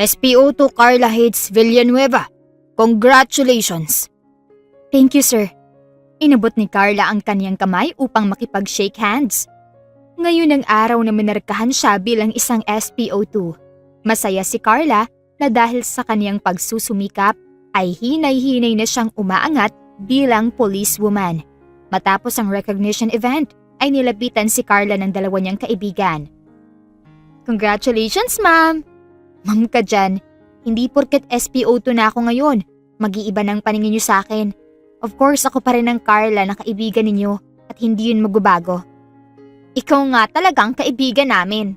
SPO2 Carla Hayes Villanueva. Congratulations! Thank you, sir. Inabot ni Carla ang kaniyang kamay upang makipag-shake hands. Ngayon ang araw na minarkahan siya bilang isang SPO2. Masaya si Carla na dahil sa kaniyang pagsusumikap ay hinay-hinay na siyang umaangat bilang policewoman. Matapos ang recognition event ay nilapitan si Carla ng dalawa niyang kaibigan. Congratulations, ma'am! Ma'am ka dyan, hindi porket SPO2 na ako ngayon, mag-iiba ng paningin niyo sa akin. Of course, ako pa rin ang Carla na kaibigan ninyo at hindi yun magbabago. Ikaw nga talagang kaibigan namin.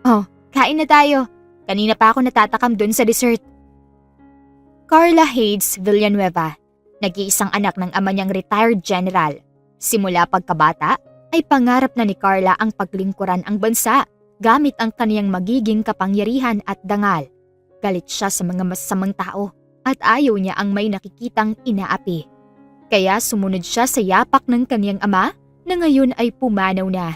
Oh, kain na tayo. Kanina pa ako natatakam dun sa dessert. Carla Hayes Villanueva, nag-iisang anak ng ama niyang retired general. Simula pagkabata ay pangarap na ni Carla ang paglingkuran ang bansa gamit ang kaniyang magiging kapangyarihan at dangal. Galit siya sa mga masasamang tao at ayaw niya ang may nakikitang inaapi. Kaya sumunod siya sa yapak ng kaniyang ama na ngayon ay pumanaw na.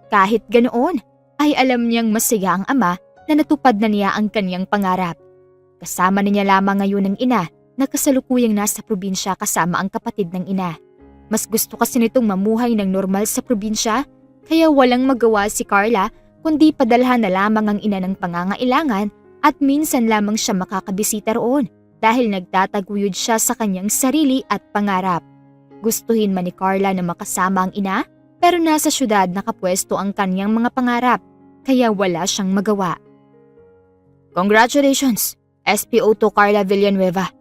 Kahit ganoon, ay alam niyang masaya ang ama na natupad na niya ang kaniyang pangarap. Kasama na niya lamang ngayon ang ina na kasalukuyang nasa probinsya kasama ang kapatid ng ina. Mas gusto kasi nitong mamuhay ng normal sa probinsya, kaya walang magawa si Carla kundi padalhan na lamang ang ina ng pangangailangan at minsan lamang siya makakabisita roon dahil nagtataguyod siya sa kanyang sarili at pangarap. Gustuhin man ni Carla na makasama ang ina, pero nasa syudad nakapwesto ang kanyang mga pangarap, kaya wala siyang magawa. Congratulations, SPO2 Carla Villanueva.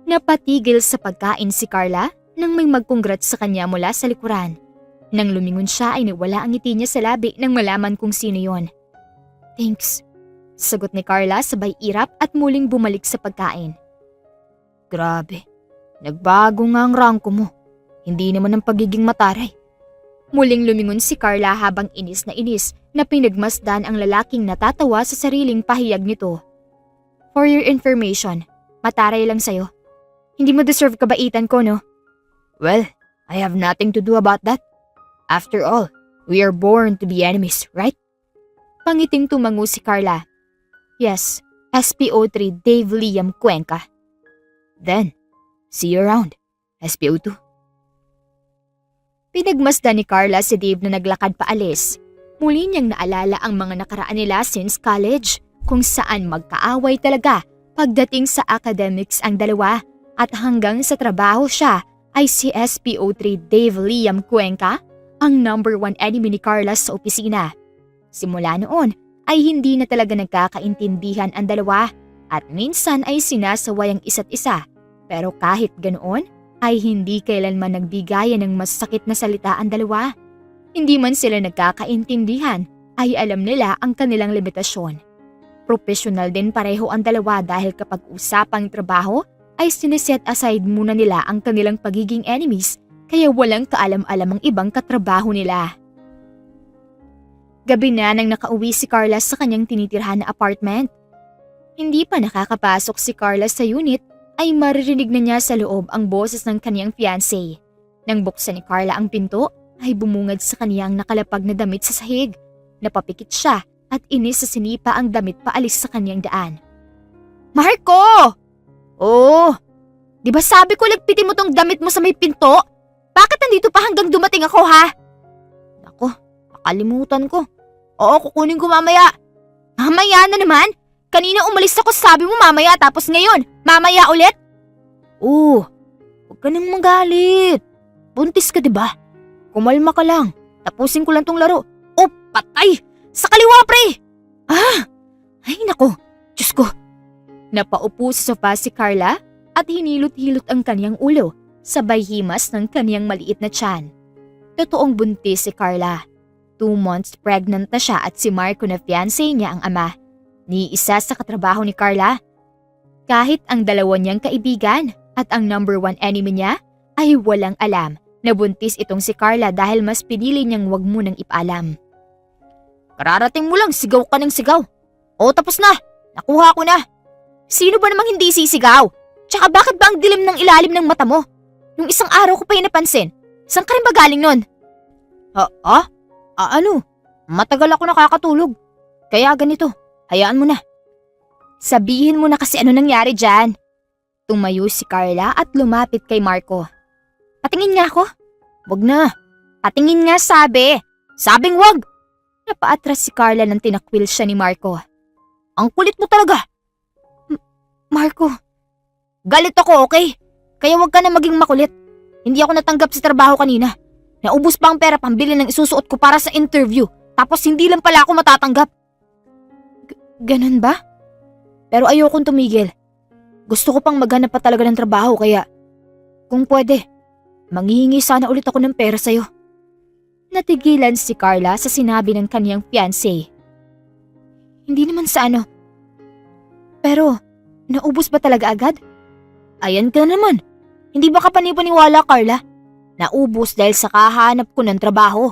Napatigil sa pagkain si Carla nang may mag-congrats sa kanya mula sa likuran. Nang lumingon siya ay nawala ang ngiti niya sa labi nang malaman kung sino yon. Thanks, sagot ni Carla sabay irap at muling bumalik sa pagkain. Grabe, nagbago nga ang rangko mo. Hindi naman ang pagiging mataray. Muling lumingon si Carla habang inis na pinagmasdan ang lalaking natatawa sa sariling pahiyag nito. For your information, mataray lang sa'yo. Hindi mo deserve kabaitan ko, no? Well, I have nothing to do about that. After all, we are born to be enemies, right? Pangiting tumango si Carla. Yes, SPO3 Dave Liam Cuenca. Then, see you around, SPO2. Pinagmasdan ni Carla si Dave na naglakad paalis. Muli niyang naalala ang mga nakaraan nila since college, kung saan magkaaway talaga pagdating sa academics ang dalawa at hanggang sa trabaho siya ay si SPO3 Dave Liam Cuenca ang number 1 enemy ni Carla sa opisina. Simula noon ay hindi na talaga nagkakaintindihan ang dalawa at minsan ay sinasaway ang isa't isa, pero kahit ganoon ay hindi kailanman nagbigayan ng masakit na salita ang dalawa. Hindi man sila nagkakaintindihan ay alam nila ang kanilang limitasyon. Professional din pareho ang dalawa dahil kapag usapang trabaho ay sineset aside muna nila ang kanilang pagiging enemies kaya walang kaalam-alam ang ibang katrabaho nila. Gabi na nang nakauwi si Carla sa kanyang tinitirhan na apartment. Hindi pa nakakapasok si Carla sa unit ay maririnig na niya sa loob ang boses ng kaniyang fiancé. Nang buksan ni Carla ang pinto ay bumungad sa kaniyang nakalapag na damit sa sahig. Napapikit siya at inis sa sinipa ang damit paalis sa kaniyang daan. Marco! Oh, di ba sabi ko ligpitin mo tong damit mo sa may pinto? Bakit nandito pa hanggang dumating ako ha? Nako, nakalimutan ko. Oo, kukunin ko mamaya. Mamaya na naman? Kanina umalis ako sabi mo mamaya tapos ngayon, mamaya ulit? Huwag ka nang magalit. Buntis ka diba? Kumalma ka lang. Tapusin ko lang tong laro. Oh, patay! Sa kaliwa pre! Ay nako, Diyos ko. Napaupo sa sofa si Carla at hinilot-hilot ang kaniyang ulo, sabay himas ng kaniyang maliit na tiyan. Totoong buntis si Carla. 2 months pregnant na siya at si Marco na fiancé niya ang ama. Ni isa sa katrabaho ni Carla. Kahit ang dalawa niyang kaibigan at ang number 1 enemy niya ay walang alam na buntis itong si Carla dahil mas pinili niyang wag mo nang ipaalam. Kararating mo lang, sigaw ka ng sigaw. Tapos na. Nakuha ko na. Sino ba namang hindi sisigaw? Tsaka bakit ba ang dilim ng ilalim ng mata mo? Nung isang araw ko pa yung napansin. Saan ka rin ba galing nun? Ano? Matagal ako nakakatulog. Kaya ganito, hayaan mo na. Sabihin mo na kasi ano nangyari dyan. Tumayo si Carla at lumapit kay Marco. Patingin nga ako. Wag na. Patingin nga sabi. Sabing wag. Napaatras si Carla nang tinakwil siya ni Marco. Ang kulit mo talaga. Marco. Galit ako, okay? Kaya wag ka na maging makulit. Hindi ako natanggap sa trabaho kanina. Naubos pa ang pera pambili ng isusuot ko para sa interview. Tapos hindi lang pala ako matatanggap. Ganun ba? Pero ayokong tumigil. Gusto ko pang maghanap pa talaga ng trabaho kaya kung pwede, manghihingi sana ulit ako ng pera sa'yo. Natigilan si Carla sa sinabi ng kaniyang fiancé. Hindi naman sa ano. Pero, naubos ba talaga agad? Ayan ka naman. Hindi ba ka panipaniwala, Carla? Naubos dahil sa kahanap ko ng trabaho.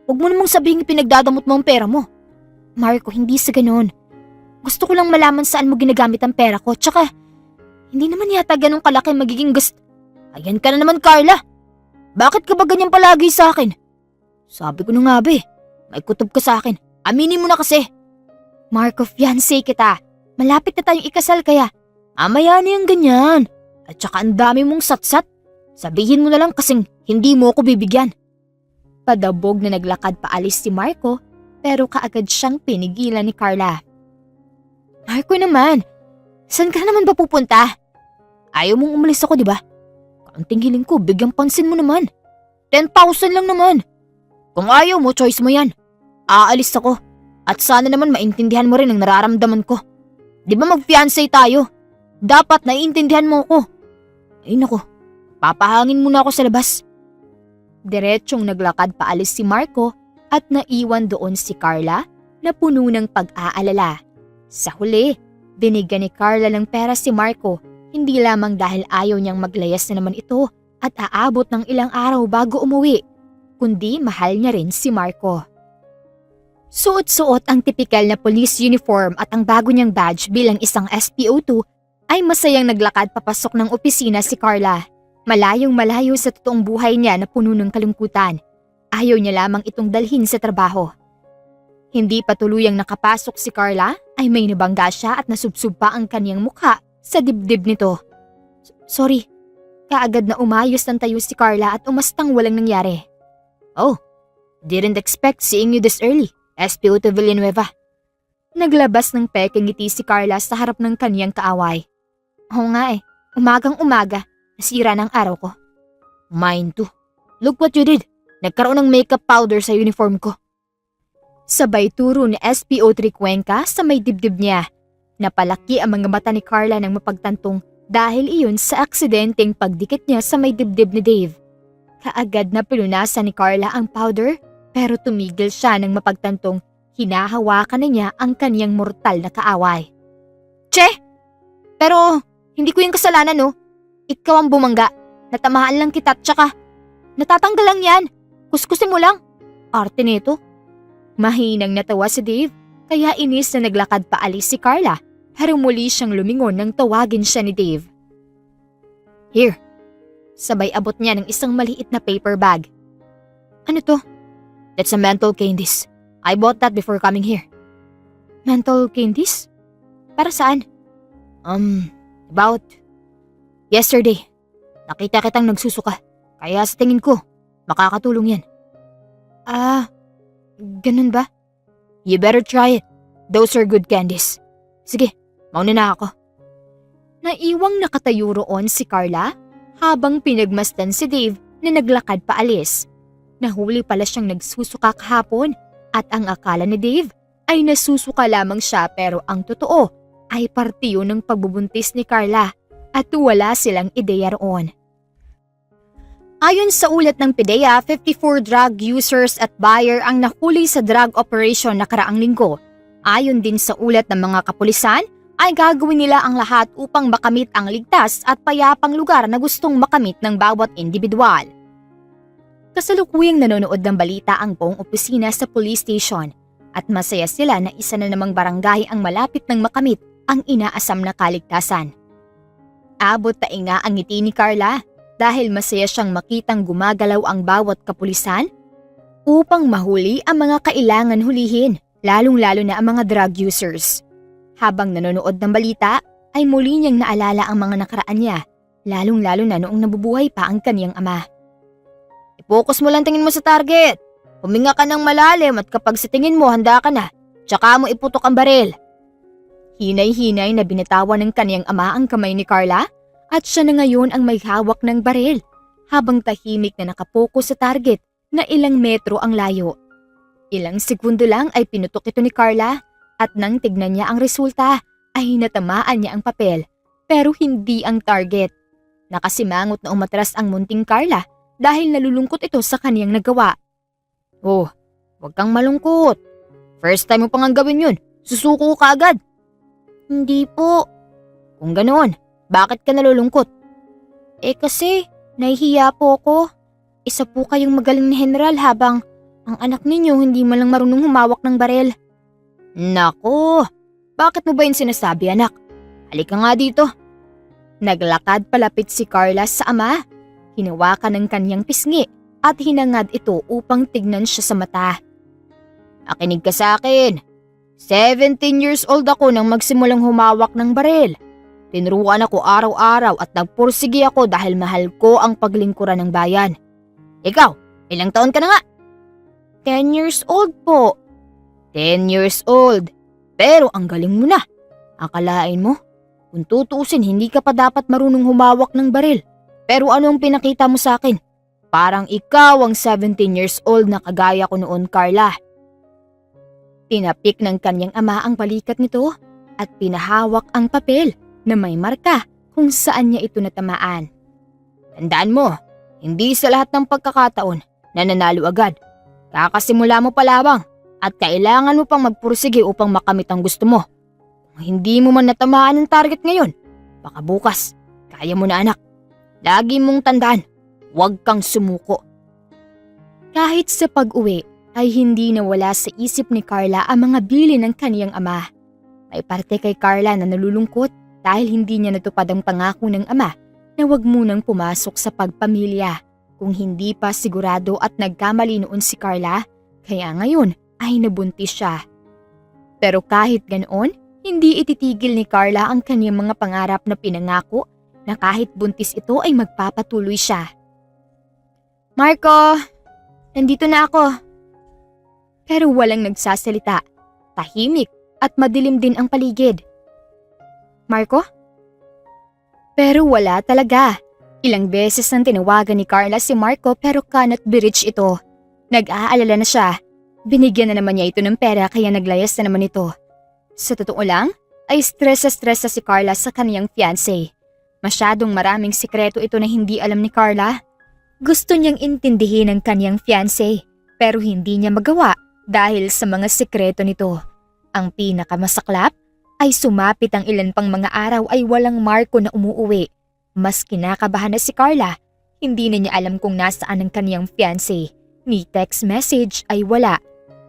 Huwag mo namang sabihin pinagdadamot mo ang pera mo. Marco, hindi sa ganun. Gusto ko lang malaman saan mo ginagamit ang pera ko, tsaka hindi naman yata ganun kalaki magiging gusto. Ayan ka na naman, Carla. Bakit ka ba ganyan palagi sa akin? Sabi ko na nga be, may kutob ka sa akin. Aminin mo na kasi. Marco, fiancé kita. Malapit na tayong ikasal kaya. Mamaya na yung ganyan. At saka ang dami mong satsat. Sabihin mo na lang kasing hindi mo ako bibigyan. Padabog na naglakad paalis si Marco pero kaagad siyang pinigilan ni Carla. Marco naman, saan ka naman ba pupunta? Ayaw mong umalis ako, di ba? Kaunting hiling ko, bigyang pansin mo naman. 10,000 lang naman. Kung ayaw mo, choice mo yan. Aalis ako. At sana naman maintindihan mo rin ang nararamdaman ko. Di ba mag-fiancé tayo? Dapat naiintindihan mo ko. Ay nako, papahangin muna ako sa labas. Diretsyong naglakad paalis si Marco at naiwan doon si Carla na puno ng pag-aalala. Sa huli, binigyan ni Carla ng pera si Marco hindi lamang dahil ayaw niyang maglayas na naman ito at aabot ng ilang araw bago umuwi, kundi mahal niya rin si Marco. Suot-suot ang tipikal na police uniform at ang bago niyang badge bilang isang SPO2 ay masayang naglakad papasok ng opisina si Carla. Malayong malayo sa totoong buhay niya na puno ng kalungkutan. Ayaw niya lamang itong dalhin sa trabaho. Hindi pa tuluyang nakapasok si Carla ay may nabangga siya at nasubsob pa ang kaniyang mukha sa dibdib nito. Sorry, kaagad na umayos ng tayo si Carla at umastang walang nangyari. Oh, didn't expect seeing you this early, SPO2 Villanueva. Naglabas ng peking ngiti si Carla sa harap ng kaniyang kaaway. Oo nga umagang umaga, nasira ng araw ko. Mine too. Look what you did. Nagkaroon ng makeup powder sa uniform ko. Sabay turo ni SPO3 Cuenca sa may dibdib niya. Napalaki ang mga mata ni Carla ng mapagtantong dahil iyon sa aksidenteng pagdikit niya sa may dibdib ni Dave. Kaagad na pinunasan ni Carla ang powder pero tumigil siya ng mapagtantong hinahawakan na niya ang kaniyang mortal na kaaway. Che! Pero hindi ko yung kasalanan no. Ikaw ang bumangga. Natamaan lang kita at tsaka natatanggal lang yan. Kuskusin mo lang. Arte nito. Mahinang natawa si Dave kaya inis na naglakad paalis si Carla pero muli siyang lumingon nang tawagin siya ni Dave. Here. Sabay abot niya ng isang maliit na paper bag. Ano to? That's a menthol candies. I bought that before coming here. Menthol candies? Para saan? About yesterday. Nakita kitang nagsusuka. Kaya sa tingin ko, makakatulong yan. Ganun ba? You better try it. Those are good candies. Sige, mauna na ako. Naiwang nakatayo roon si Carla habang pinagmasdan si Dave na naglakad paalis. Nahuli pala siyang nagsusuka kahapon at ang akala ni Dave ay nasusuka lamang siya pero ang totoo ay partiyo ng pagbubuntis ni Carla at wala silang ideya roon. Ayon sa ulat ng PDEA, 54 drug users at buyer ang nahuli sa drug operation nakaraang linggo. Ayon din sa ulat ng mga kapulisan, ay gagawin nila ang lahat upang makamit ang ligtas at payapang lugar na gustong makamit ng bawat individual. Kasalukuyang nanonood ng balita ang buong opisina sa police station at masaya sila na isa na namang barangay ang malapit ng makamit ang inaasam na kaligtasan. Abot tainga ang ngiti ni Carla dahil masaya siyang makitang gumagalaw ang bawat kapulisan upang mahuli ang mga kailangan hulihin, lalong-lalo na ang mga drug users. Habang nanonood ng balita, ay muli niyang naalala ang mga nakaraan niya, lalong-lalo na noong nabubuhay pa ang kaniyang ama. I-focus mo lang tingin mo sa target. Huminga ka ng malalim at kapag sa tingin mo handa ka na, tsaka mo iputok ang baril. Hinay-hinay na binitawan ng kaniyang ama ang kamay ni Carla at siya na ngayon ang may hawak ng baril habang tahimik na nakapokus sa target na ilang metro ang layo. Ilang segundo lang ay pinutok ito ni Carla at nang tignan niya ang resulta ay natamaan niya ang papel pero hindi ang target. Nakasimangot na umatras ang munting Carla dahil nalulungkot ito sa kaniyang nagawa. Oh, huwag kang malungkot. First time mo pang gawin yun. Susuko ka agad. Hindi po. Kung ganoon, bakit ka nalulungkot? Kasi nahihiya po ako. Isa po kayong magaling na general habang ang anak ninyo hindi man lang marunong humawak ng barel. Nako, bakit mo ba yun sinasabi anak? Halika nga dito. Naglakad palapit si Carla sa ama. Hinawakan ng kanyang pisngi at hinangad ito upang tignan siya sa mata. Nakinig ka sa akin. 17 years old ako nang magsimulang humawak ng baril. Tinuruan ako araw-araw at nagpursige ako dahil mahal ko ang paglingkuran ng bayan. Ikaw, ilang taon ka na nga? 10 years old po. 10 years old. Pero ang galing mo na. Akalain mo, kung tutuusin hindi ka pa dapat marunong humawak ng baril. Pero ano ang pinakita mo sa akin? Parang ikaw ang 17 years old na kagaya ko noon, Carla. Tinapik ng kanyang ama ang balikat nito at pinahawak ang papel na may marka kung saan niya ito natamaan. Tandaan mo, hindi sa lahat ng pagkakataon na nanalo agad. Kakasimula mo pa lamang at kailangan mo pang magpursige upang makamit ang gusto mo. Kung hindi mo man natamaan ang target ngayon, baka bukas, kaya mo na anak. Lagi mong tandaan, huwag kang sumuko. Kahit sa pag-uwi ay hindi nawala sa isip ni Carla ang mga bilin ng kaniyang ama. May parte kay Carla na nalulungkot dahil hindi niya natupad ang pangako ng ama na huwag munang pumasok sa pagpamilya. Kung hindi pa sigurado at nagkamali noon si Carla, kaya ngayon ay nabuntis siya. Pero kahit ganoon, hindi ititigil ni Carla ang kaniyang mga pangarap na pinangako na kahit buntis ito ay magpapatuloy siya. Marco, nandito na ako. Pero walang nagsasalita, tahimik at madilim din ang paligid. Marco? Pero wala talaga. Ilang beses nang tinawagan ni Carla si Marco pero cannot be reached ito. Nag-aalala na siya. Binigyan na naman niya ito ng pera kaya naglayas na naman ito. Sa totoo lang, ay stress na si Carla sa kaniyang fiancé. Masyadong maraming sikreto ito na hindi alam ni Carla. Gusto niyang intindihin ang kaniyang fiancé pero hindi niya magawa dahil sa mga sikreto nito. Ang pinakamasaklap ay sumapit ang ilan pang mga araw ay walang Marco na umuuwi. Mas kinakabahan na si Carla, hindi na niya alam kung nasaan ang kaniyang fiancé. Ni text message ay wala.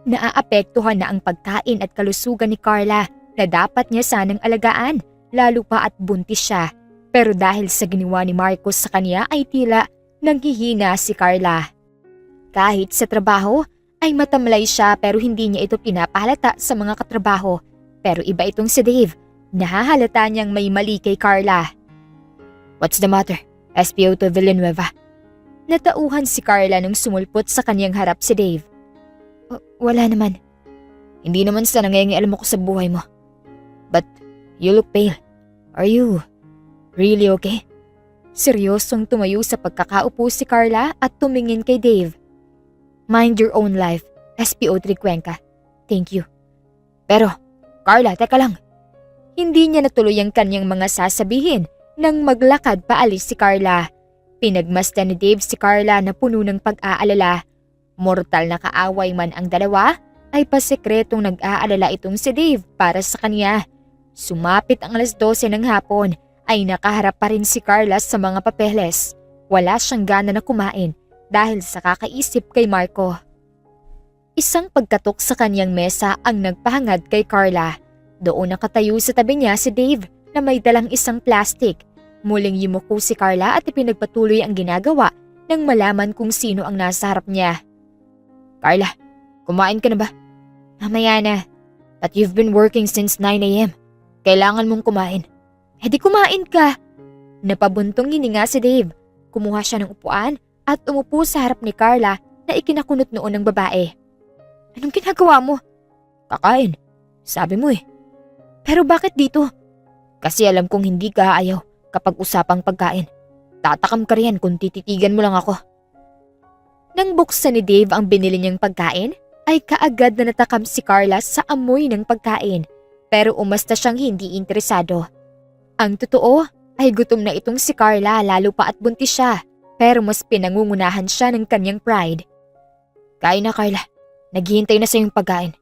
Naaapektuhan na ang pagkain at kalusugan ni Carla na dapat niya sanang alagaan, lalo pa at buntis siya. Pero dahil sa ginawa ni Marcos sa kanya ay tila nanghihina si Carla. Kahit sa trabaho ay matamlay siya pero hindi niya ito pinapahalata sa mga katrabaho. Pero iba itong si Dave, nahahalata niyang may mali kay Carla. What's the matter? SPO to Villanueva. Natauhan si Carla nung sumulpot sa kanyang harap si Dave. Wala naman. Hindi naman sa nangyayang ako sa buhay mo. But you look pale. Are you really okay? Seryosong tumayo sa pagkakaupo si Carla at tumingin kay Dave. Mind your own life, SPO Tricuenca. Thank you. Pero, Carla, teka lang. Hindi niya natuloy ang kanyang mga sasabihin nang maglakad paalis si Carla. Pinagmasdan ni Dave si Carla na puno ng pag-aalala. Mortal na kaaway man ang dalawa, ay pasekretong nag-aalala itong si Dave para sa kanya. Sumapit ang 12:00 ng hapon ay nakaharap pa rin si Carla sa mga papeles. Wala siyang gana na kumain dahil sa kakaisip kay Marco. Isang pagkatok sa kanyang mesa ang nagpahangad kay Carla. Doon nakatayo sa tabi niya si Dave na may dalang isang plastic. Muling yumuko si Carla at ipinagpatuloy ang ginagawa nang malaman kung sino ang nasa harap niya. Carla, kumain ka na ba? Mamaya na. But you've been working since 9 a.m. Kailangan mong kumain. Eh di kumain ka. Napabuntong hininga si Dave. Kumuha siya ng upuan at umupo sa harap ni Carla na ikinakunot noon ng babae. Anong ginagawa mo? Kakain. Sabi mo eh. Pero bakit dito? Kasi alam kong hindi ka ayaw kapag usapang pagkain. Tatakam ka riyan kung tititigan mo lang ako. Nang buksan ni Dave ang binili niyang pagkain, ay kaagad na natakam si Carla sa amoy ng pagkain. Pero umasta siyang hindi interesado. Ang totoo ay gutom na itong si Carla lalo pa at buntis siya. Pero mas pinangungunahan siya ng kanyang pride. Kain na, Carla. Naghihintay na sa yung pagkain.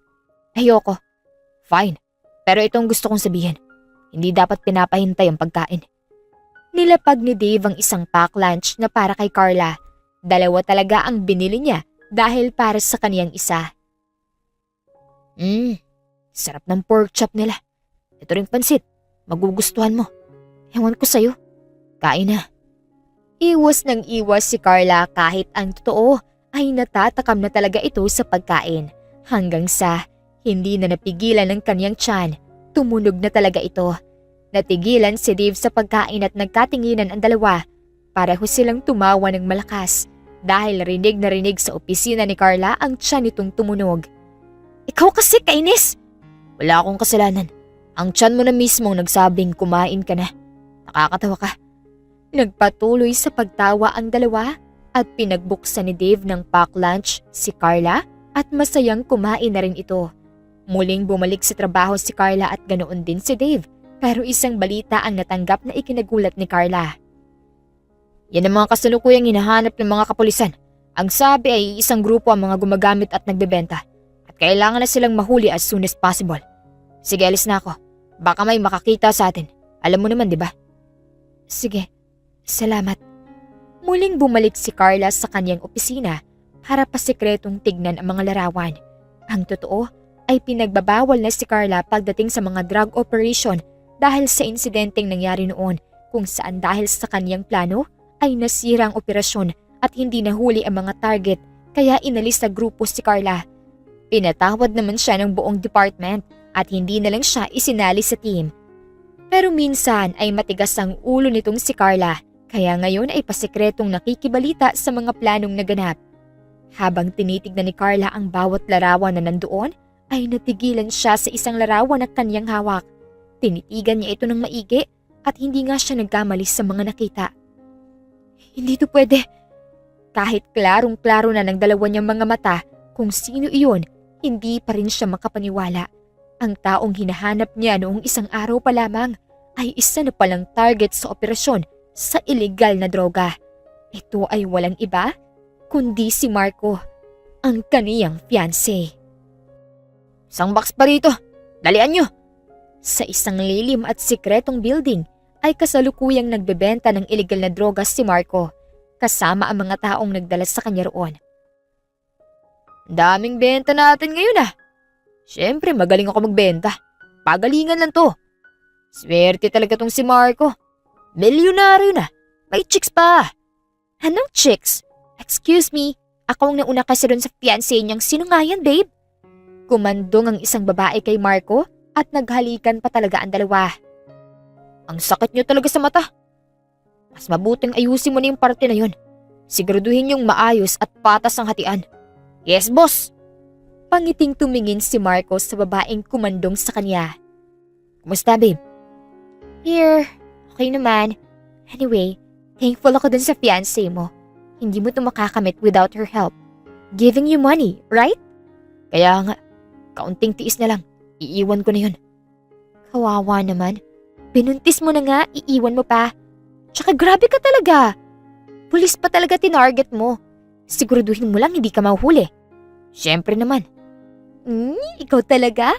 Ayoko. Fine. Pero itong gusto kong sabihin. Hindi dapat pinapahintay ang pagkain. Nilapag ni Dave ang isang pack lunch na para kay Carla. Dalawa talaga ang binili niya dahil para sa kaniyang isa. Sarap ng pork chop nila. Ito ring pansit. Magugustuhan mo. Ewan ko sa'yo. Kain na. Iwas ng iwas si Carla kahit ang totoo ay natatakam na talaga ito sa pagkain. Hanggang sa hindi na napigilan ng kanyang tiyan. Tumunog na talaga ito. Natigilan si Dave sa pagkain at nagkatinginan ang dalawa. Pareho silang tumawa ng malakas dahil rinig na rinig sa opisina ni Carla ang tiyan nitong tumunog. Ikaw kasi kainis! Wala akong kasalanan. Ang tiyan mo na mismo nagsabing kumain ka na. Nakakatawa ka. Nagpatuloy sa pagtawa ang dalawa at pinagbuksan ni Dave ng pack lunch si Carla at masayang kumain na rin ito. Muling bumalik sa trabaho si Carla at ganoon din si Dave pero isang balita ang natanggap na ikinagulat ni Carla. Yan ang mga kasalukuyang hinahanap ng mga kapulisan. Ang sabi ay isang grupo ang mga gumagamit at nagbebenta at kailangan na silang mahuli as soon as possible. Sige, alis na ako. Baka may makakita sa atin. Alam mo naman, di ba? Sige, salamat. Muling bumalik si Carla sa kanyang opisina para pasikretong tignan ang mga larawan. Ang totoo ay pinagbabawal na si Carla pagdating sa mga drug operation dahil sa insidenteng nangyari noon kung saan dahil sa kanyang plano ay nasira ang operasyon at hindi nahuli ang mga target kaya inalis sa grupo si Carla. Pinatawad naman siya ng buong department at hindi na lang siya isinali sa team. Pero minsan ay matigas ang ulo nitong si Carla kaya ngayon ay pasikretong nakikibalita sa mga planong naganap. Habang tinitignan ni Carla ang bawat larawan na nandoon, ay natigilan siya sa isang larawan na kanyang hawak. Tinitigan niya ito ng maigi at hindi nga siya nagkamali sa mga nakita. Hindi to pwede. Kahit klarong-klaro na ng dalawa niyang mga mata kung sino iyon, hindi pa rin siya makapaniwala. Ang taong hinahanap niya noong isang araw pa lamang ay isa na palang target sa operasyon sa illegal na droga. Ito ay walang iba kundi si Marco, ang kaniyang fiancé. Isang box pa rito. Dalian nyo. Sa isang lilim at sikretong building ay kasalukuyang nagbebenta ng illegal na droga si Marco kasama ang mga taong nagdala sa kanya roon. Daming benta natin ngayon ah. Siyempre magaling ako magbenta. Pagalingan lang to. Swerte talaga tong si Marco. Milyonaryo na. May chicks pa. Anong chicks? Excuse me, ako ang nauna kasi doon sa fiancé niyang. Sino nga yan, babe? Kumandong ang isang babae kay Marco at naghalikan pa talaga ang dalawa. Ang sakit niyo talaga sa mata. Mas mabuting ayusin mo na yung parte na yun. Siguraduhin yung maayos at patas ang hatian. Yes, boss. Pangiting tumingin si Marco sa babaeng kumandong sa kanya. Kumusta, babe? Here, okay naman. Anyway, thankful ako dun sa fiancé mo. Hindi mo ito makakamit without her help. Giving you money, right? Kaya nga, kaunting tiis na lang. Iiwan ko na yun. Kawawa naman. Binuntis mo na nga, iiwan mo pa. Tsaka grabe ka talaga. Pulis pa talaga tinarget mo. Siguraduhin mo lang hindi ka mahuhuli. Siyempre naman. Ikaw talaga?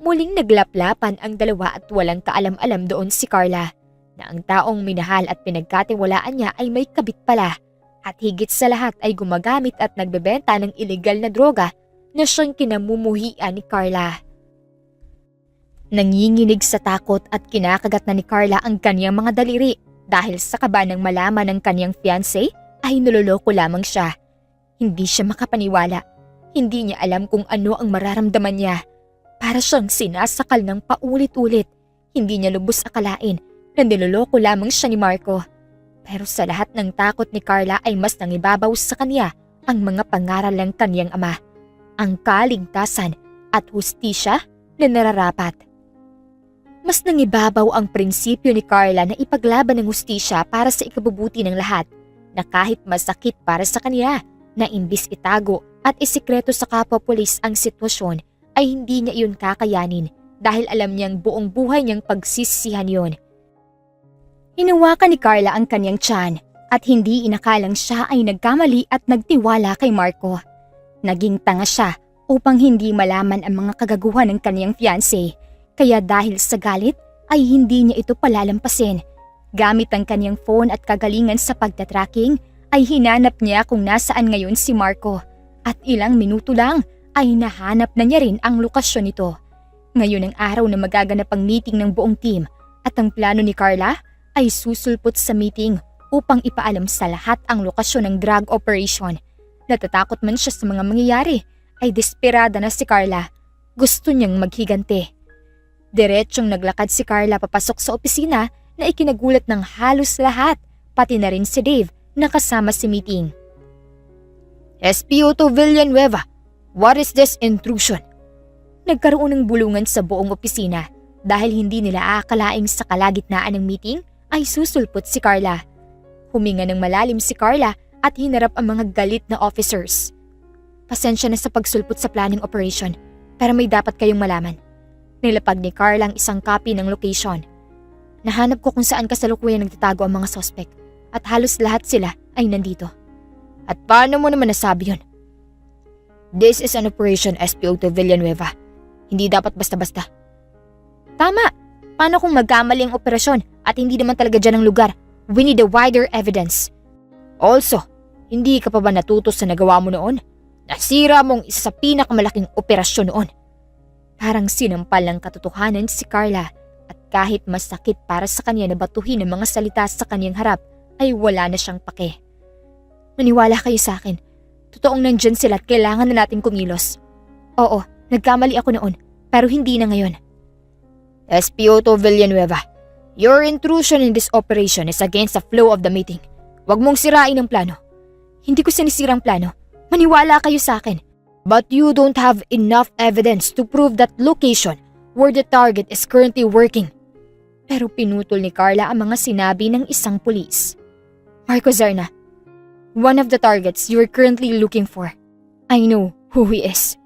Muling naglaplapan ang dalawa at walang kaalam-alam doon si Carla na ang taong minahal at pinagkatiwalaan niya ay may kabit pala at higit sa lahat ay gumagamit at nagbebenta ng illegal na droga na siyang kinamumuhian ni Carla. Nanginginig sa takot at kinakagat na ni Carla ang kanyang mga daliri dahil sa kaba ng malaman ng kanyang fiancé ay niloloko lamang siya. Hindi siya makapaniwala. Hindi niya alam kung ano ang mararamdaman niya. Para siyang sinasakal ng paulit-ulit. Hindi niya lubos akalain na niloloko lamang siya ni Marco. Pero sa lahat ng takot ni Carla ay mas nangibabaw sa kanya ang mga pangaral ng kaniyang ama, ang kaligtasan at hustisya na nararapat. Mas nangibabaw ang prinsipyo ni Carla na ipaglaban ng hustisya para sa ikabubuti ng lahat, na kahit masakit para sa kanya na imbis itago at isikreto sa kapwa-pulis ang sitwasyon ay hindi niya iyon kakayanin dahil alam niyang buong buhay niyang pagsisisihan yun. Hinawakan ni Carla ang kanyang tiyan at hindi inakalang siya ay nagkamali at nagtiwala kay Marco. Naging tanga siya upang hindi malaman ang mga kagaguhan ng kanyang fiancé, kaya dahil sa galit ay hindi niya ito palalampasin. Gamit ang kanyang phone at kagalingan sa pagtatracking ay hinanap niya kung nasaan ngayon si Marco at ilang minuto lang ay nahanap na niya rin ang lokasyon nito. Ngayon ang araw na magaganap ang meeting ng buong team at ang plano ni Carla ay susulpot sa meeting upang ipaalam sa lahat ang lokasyon ng drug operation. Natatakot man siya sa mga mangyayari ay desperada na si Carla. Gusto niyang maghigante. Diretsyong naglakad si Carla papasok sa opisina na ikinagulat ng halos lahat, pati na rin si Dave na kasama si meeting. SPO2 Villanueva, what is this intrusion? Nagkaroon ng bulungan sa buong opisina dahil hindi nila aakalaing sa kalagitnaan ng meeting ay susulpot si Carla. Huminga ng malalim si Carla at hinarap ang mga galit na officers. Pasensya na sa pagsulpot sa planning operation, pero may dapat kayong malaman. Nilapag ni Carla ang isang copy ng location. Nahanap ko kung saan kasalukuyan nagtatago ang mga suspect at halos lahat sila ay nandito. At paano mo naman nasabi yun? This is an operation, SPO2 Villanueva. Hindi dapat basta-basta. Tama! Paano kung magkamali ang operasyon at hindi naman talaga dyan ang lugar? We need a wider evidence. Also, hindi ka pa ba natuto sa nagawa mo noon? Nasira mong isa sa pinakamalaking operasyon noon. Parang sinampal ng katotohanan si Carla at kahit masakit para sa kanya na batuhin ang mga salita sa kanyang harap ay wala na siyang pake. Maniwala kayo sa akin. Totoong nandyan sila at kailangan na natin kumilos. Oo, nagkamali ako noon pero hindi na ngayon. SPO2 Villanueva, your intrusion in this operation is against the flow of the meeting. Huwag mong sirain ang plano. Hindi ko sinisirang plano. Maniwala kayo sa akin. But you don't have enough evidence to prove that location where the target is currently working. Pero pinutol ni Carla ang mga sinabi ng isang pulis. Marco Zarna, one of the targets you are currently looking for. I know who he is.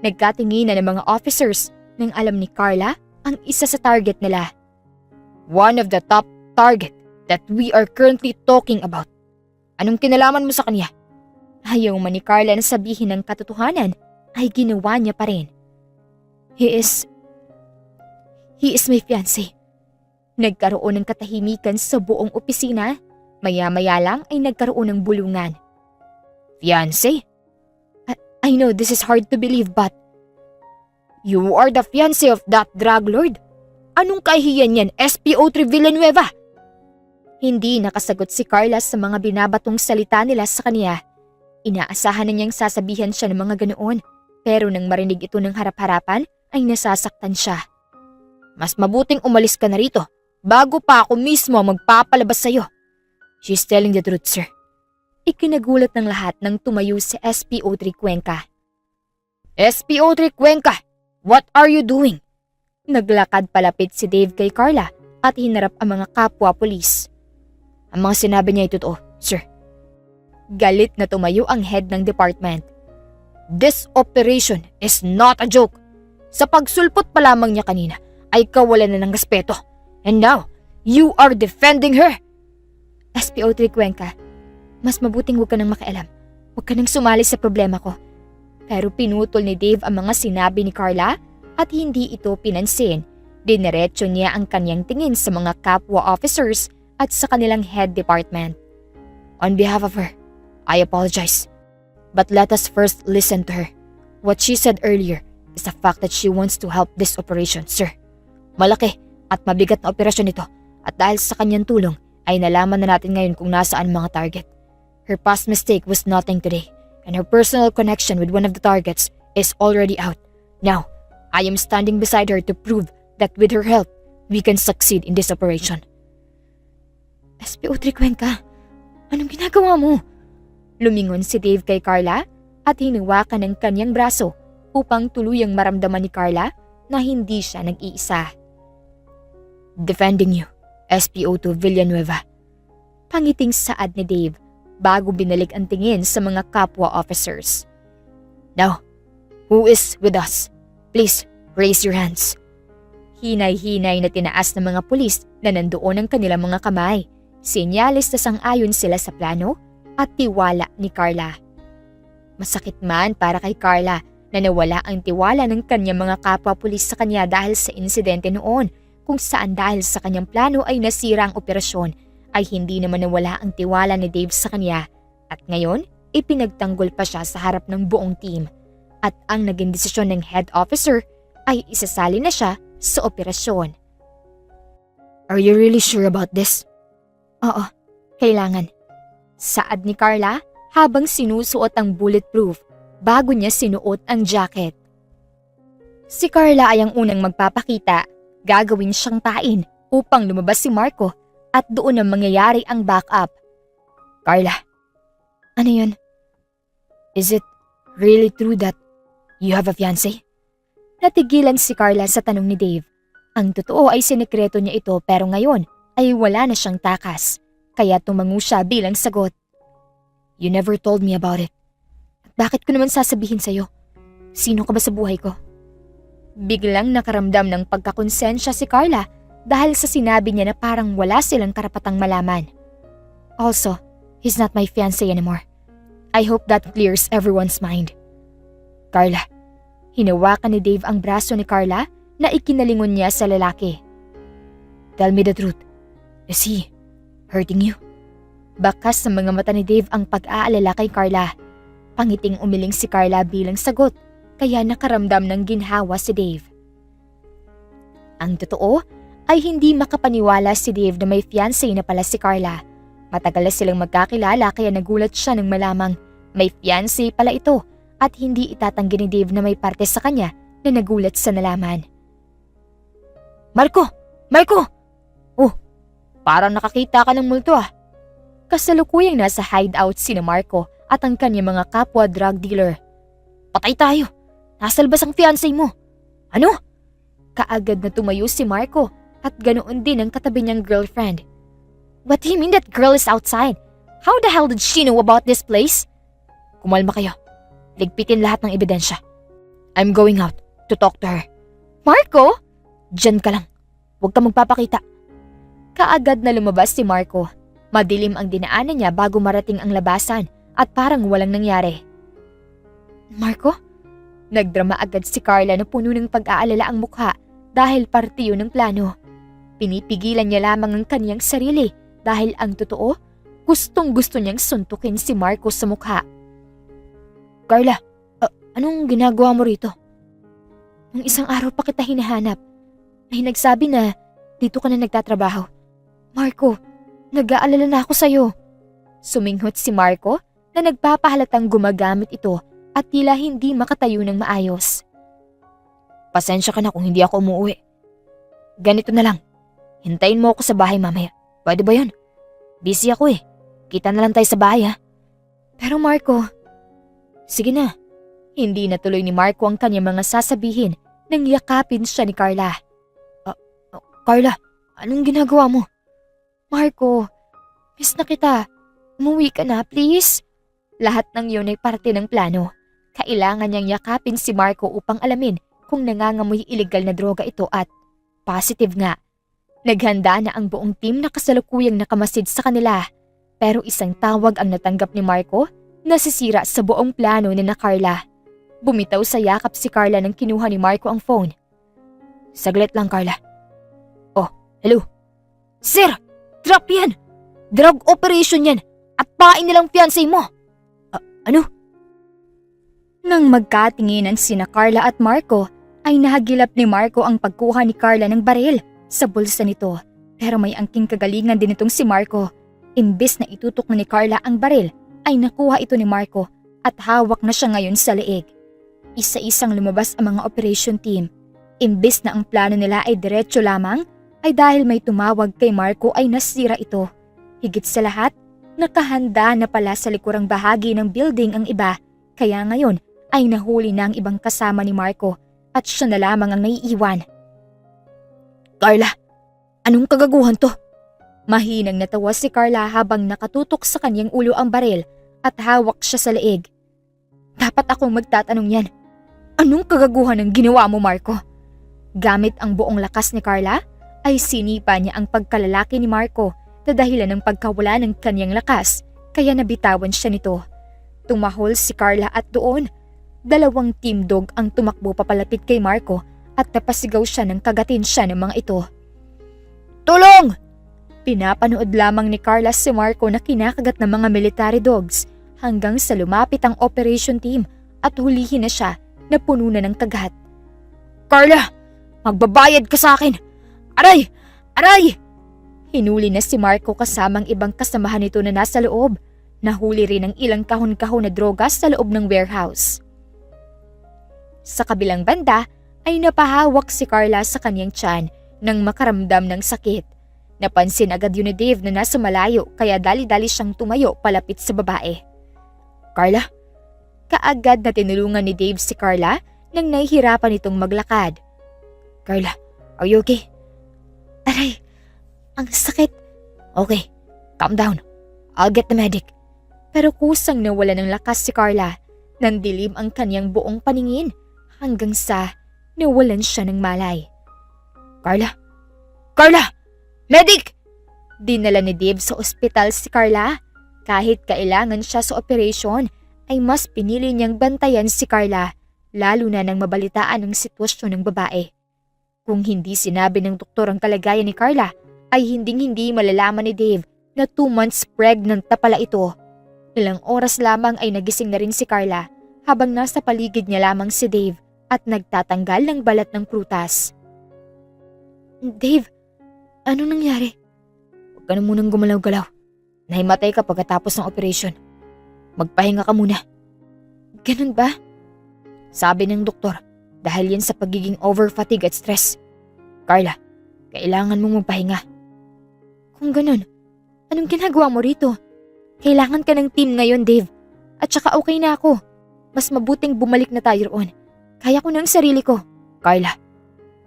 Nagkatingin na ng mga officers nang alam ni Carla ang isa sa target nila. One of the top target that we are currently talking about. Anong kinalaman mo sa kanya? Ayaw man ni Carla na sabihin ng katotohanan ay ginawa niya pa rin. He is my fiancé. Nagkaroon ng katahimikan sa buong opisina. Maya-maya lang ay nagkaroon ng bulungan. Fiancé? I know this is hard to believe but… You are the fiancé of that drug lord? Anong kahihiyan yan, SPO3 Villanueva? Hindi nakasagot si Carla sa mga binabatong salita nila sa kanya. Inaasahan na niyang sasabihan siya ng mga ganoon, pero nang marinig ito ng harap-harapan ay nasasaktan siya. Mas mabuting umalis ka na rito bago pa ako mismo magpapalabas sa'yo. She's telling the truth, sir. Ikinagulat ng lahat nang tumayo si SPO3 Cuenca. SPO3 Cuenca, what are you doing? Naglakad palapit si Dave kay Carla at hinarap ang mga kapwa-pulis. Ang mga sinabi niya ay totoo, sir. Galit na tumayo ang head ng department. This operation is not a joke. Sa pagsulpot pa lamang niya kanina ay kawalan na ng respeto. And now, you are defending her. SPO3 Cuenca, mas mabuting huwag ka nang makialam. Huwag ka nang sumali sa problema ko. Pero pinutol ni Dave ang mga sinabi ni Carla at hindi ito pinansin. Dineretso niya ang kanyang tingin sa mga kapwa officers at sa kanilang head department. On behalf of her, I apologize. But let us first listen to her. What she said earlier is the fact that she wants to help this operation, sir. Malaki at mabigat na operasyon ito at dahil sa kanyang tulong ay nalaman na natin ngayon kung nasaan mga target. Her past mistake was nothing today and her personal connection with one of the targets is already out. Now, I am standing beside her to prove that with her help, we can succeed in this operation. SPO3 Cuenca, anong ginagawa mo? Lumingon si Dave kay Carla at hinawakan ng kanyang braso upang tuluyang maramdaman ni Carla na hindi siya nag-iisa. Defending you, SPO2 Villanueva. Pangiting saad ni Dave bago binalik ang tingin sa mga kapwa officers. Now, who is with us? Please, raise your hands. Hinay-hinay na tinaas ng mga pulis na nandoon ang kanilang mga kamay. Senyales na sang-ayon sila sa plano at tiwala ni Carla. Masakit man para kay Carla na nawala ang tiwala ng kanyang mga kapwa-pulis sa kanya dahil sa insidente noon, kung saan dahil sa kanyang plano ay nasira ang operasyon ay hindi naman nawala ang tiwala ni Dave sa kanya at ngayon ipinagtanggol pa siya sa harap ng buong team at ang naging desisyon ng head officer ay isasali na siya sa operasyon. Are you really sure about this? Oo, kailangan. Saad ni Carla habang sinusuot ang bulletproof bago niya sinuot ang jacket. Si Carla ay ang unang magpapakita. Gagawin siyang tain upang lumabas si Marco at doon ang mangyayari ang backup. Carla, ano yun? is it really true that you have a fiancé? Natigilan si Carla sa tanong ni Dave. Ang totoo ay sinekreto niya ito pero ngayon ay wala na siyang takas. Kaya tumango siya bilang sagot. You never told me about it. Bakit ko naman sasabihin sa'yo? Sino ka ba sa buhay ko? Biglang nakaramdam ng pagkakonsensya si Carla dahil sa sinabi niya na parang wala silang karapatang malaman. Also, he's not my fiancé anymore. I hope that clears everyone's mind. Carla, hinawakan ni Dave ang braso ni Carla na ikinalingon niya sa lalaki. Tell me the truth. Is he hurting you? Bakas sa mga mata ni Dave ang pag-aalala kay Carla. Pangiting umiling si Carla bilang sagot, kaya nakaramdam ng ginhawa si Dave. Ang totoo ay hindi makapaniwala si Dave na may fiancé na pala si Carla. Matagal na silang magkakilala kaya nagulat siya nang malamang may fiancé pala ito at hindi itatanggi ni Dave na may parte sa kanya na nagulat sa nalaman. Marco! Marco! Oh, parang nakakita ka ng multo ah. Kasalukuyang nasa hideout sina Marco at ang kanyang mga kapwa drug dealer. Patay tayo! Nasa labas ang fiancé mo! Ano? Kaagad na tumayo si Marco at ganoon din ang katabi niyang girlfriend. What do you mean that girl is outside? How the hell did she know about this place? Kumalma kayo. Ligpitin lahat ng ebidensya. I'm going out to talk to her. Marco? Diyan ka lang. Huwag ka magpapakita. Kaagad na lumabas si Marco. Madilim ang dinaanan niya bago marating ang labasan at parang walang nangyari. Marco? Nagdrama agad si Carla na puno ng pag-aalala ang mukha dahil parte yun ng plano. Pinipigilan niya lamang ang kaniyang sarili dahil ang totoo, gustong-gusto niyang suntukin si Marco sa mukha. Carla, anong ginagawa mo rito? Nung isang araw pa kita hinahanap, may nagsabi na dito ka na nagtatrabaho. Marco, nag-aalala na ako sa'yo. Suminghot si Marco na nagpapahalatang gumagamit ito at tila hindi makatayo ng maayos. Pasensya ka na kung hindi ako umuwi. Ganito na lang, hintayin mo ako sa bahay mamaya. Pwede ba yun? Busy ako eh. Kita na lang tayo sa bahay ha. Pero Marco, sige na. Hindi natuloy ni Marco ang kanyang mga sasabihin nang yakapin siya ni Carla. Carla, anong ginagawa mo? Marco, miss na kita. Umuwi ka na, please. Lahat ng yun ay parte ng plano. Kailangan niyang yakapin si Marco upang alamin kung nangangamoy illegal na droga ito at positive nga. Naghanda na ang buong team na kasalukuyang nakamasid sa kanila. Pero isang tawag ang natanggap ni Marco na sisira sa buong plano ni na Carla. Bumitaw sa yakap si Carla nang kinuha ni Marco ang phone. Saglit lang, Carla. Oh, hello. Sir, drop yan! Drug operation yan at pain nilang fiancé mo. Ano? Nang magkatinginan sina Carla at Marco, ay nahagilap ni Marco ang pagkuha ni Carla ng baril sa bulsa nito. Pero may angking kagalingan din itong si Marco. Imbes na itutok na ni Carla ang baril, ay nakuha ito ni Marco at hawak na siya ngayon sa leeg. Isa-isang lumabas ang mga operation team. Imbis na ang plano nila ay diretso lamang, ay dahil may tumawag kay Marco ay nasira ito. Higit sa lahat, nakahanda na pala sa likurang bahagi ng building ang iba, kaya ngayon ay nahuli na ang ibang kasama ni Marco at siya na lamang ang naiiwan. Carla, anong kagaguhan to? Mahinang natawa si Carla habang nakatutok sa kanyang ulo ang baril at hawak siya sa leeg. Dapat akong magtatanong yan. Anong kagaguhan ang ginawa mo, Marco? Gamit ang buong lakas ni Carla, ay sinipa niya ang pagkalalaki ni Marco na dahilan ng pagkawala ng kanyang lakas, kaya nabitawan siya nito. Tumahol si Carla at doon, 2 team dog ang tumakbo papalapit kay Marco at napasigaw siya ng kagatin siya ng mga ito. Tulong! Pinapanood lamang ni Carla si Marco na kinakagat ng mga military dogs hanggang sa lumapit ang operation team at hulihin na siya na puno na ng kagat. Carla, magbabayad ka sa akin! Aray! Aray! Hinuli na si Marco kasamang ibang kasamahan nito na nasa loob. Nahuli rin ang ilang kahon-kahon na droga sa loob ng warehouse. Sa kabilang banda ay napahawak si Carla sa kanyang tiyan nang makaramdam ng sakit. Napansin agad yun ni Dave na nasa malayo kaya dali-dali siyang tumayo palapit sa babae. Carla? Kaagad na tinulungan ni Dave si Carla nang nahihirapan itong maglakad. Carla, are you okay? Aray, ang sakit. Okay, calm down. I'll get the medic. Pero kusang nawala ng lakas si Carla. Nandilim ang kanyang buong paningin hanggang sa nawalan siya ng malay. Carla? Carla! Medic! Dinala ni Dave sa ospital si Carla. Kahit kailangan siya sa operasyon, ay mas pinili niyang bantayan si Carla, lalo na nang mabalitaan ang sitwasyon ng babae. Kung hindi sinabi ng doktor ang kalagayan ni Carla, ay hinding-hindi malalaman ni Dave na 2 months pregnant na pala ito. Ilang oras lamang ay nagising na rin si Carla habang nasa paligid niya lamang si Dave at nagtatanggal ng balat ng prutas. Dave, anong nangyari? Huwag ka na munang gumalaw-galaw. Nahimatay ka pagkatapos ng operasyon. Magpahinga ka muna. Ganun ba? Sabi ng doktor, dahil yan sa pagiging over-fatigue at stress. Carla, kailangan mong magpahinga. Kung ganun, anong ginagawa mo rito? Kailangan ka ng team ngayon, Dave. At saka okay na ako. Mas mabuting bumalik na tayo roon. Kaya ko ng sarili ko. Carla,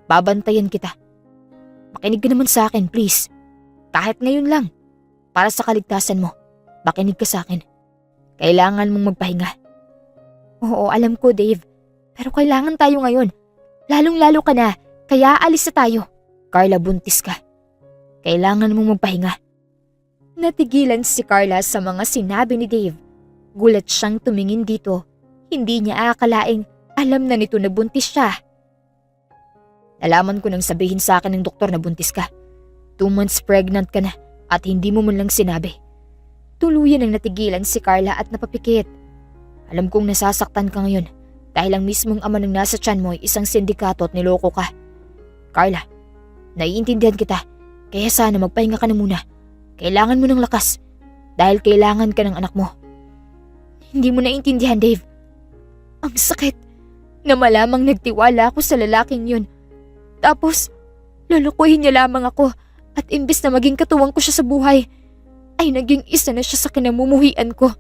babantayan kita. Makinig ka naman sa akin, please. Kahit ngayon lang. Para sa kaligtasan mo, makinig ka sa akin. Kailangan mong magpahinga. Oo, alam ko, Dave. Pero kailangan tayo ngayon. Lalong-lalo ka na, kaya alis na tayo. Carla, buntis ka. Kailangan mong magpahinga. Natigilan si Carla sa mga sinabi ni Dave. Gulat siyang tumingin dito. Hindi niya akalaing alam na nito na buntis siya. Nalaman ko nang sabihin sa akin ng doktor na buntis ka. 2 months pregnant ka na at hindi mo man lang sinabi. Tuluyan ang natigilan si Carla at napapikit. Alam kong nasasaktan ka ngayon dahil ang mismong ama ng nasa tiyan mo ay isang sindikato at niloko ka. Carla, naiintindihan kita kaya sana magpahinga ka na muna. Kailangan mo ng lakas dahil kailangan ka ng anak mo. Hindi mo naiintindihan, Dave. Ang sakit na malamang nagtiwala ako sa lalaking yun. Tapos, lulukuhin niya lamang ako at imbis na maging katuwang ko siya sa buhay, ay naging isa na siya sa kinamumuhian ko.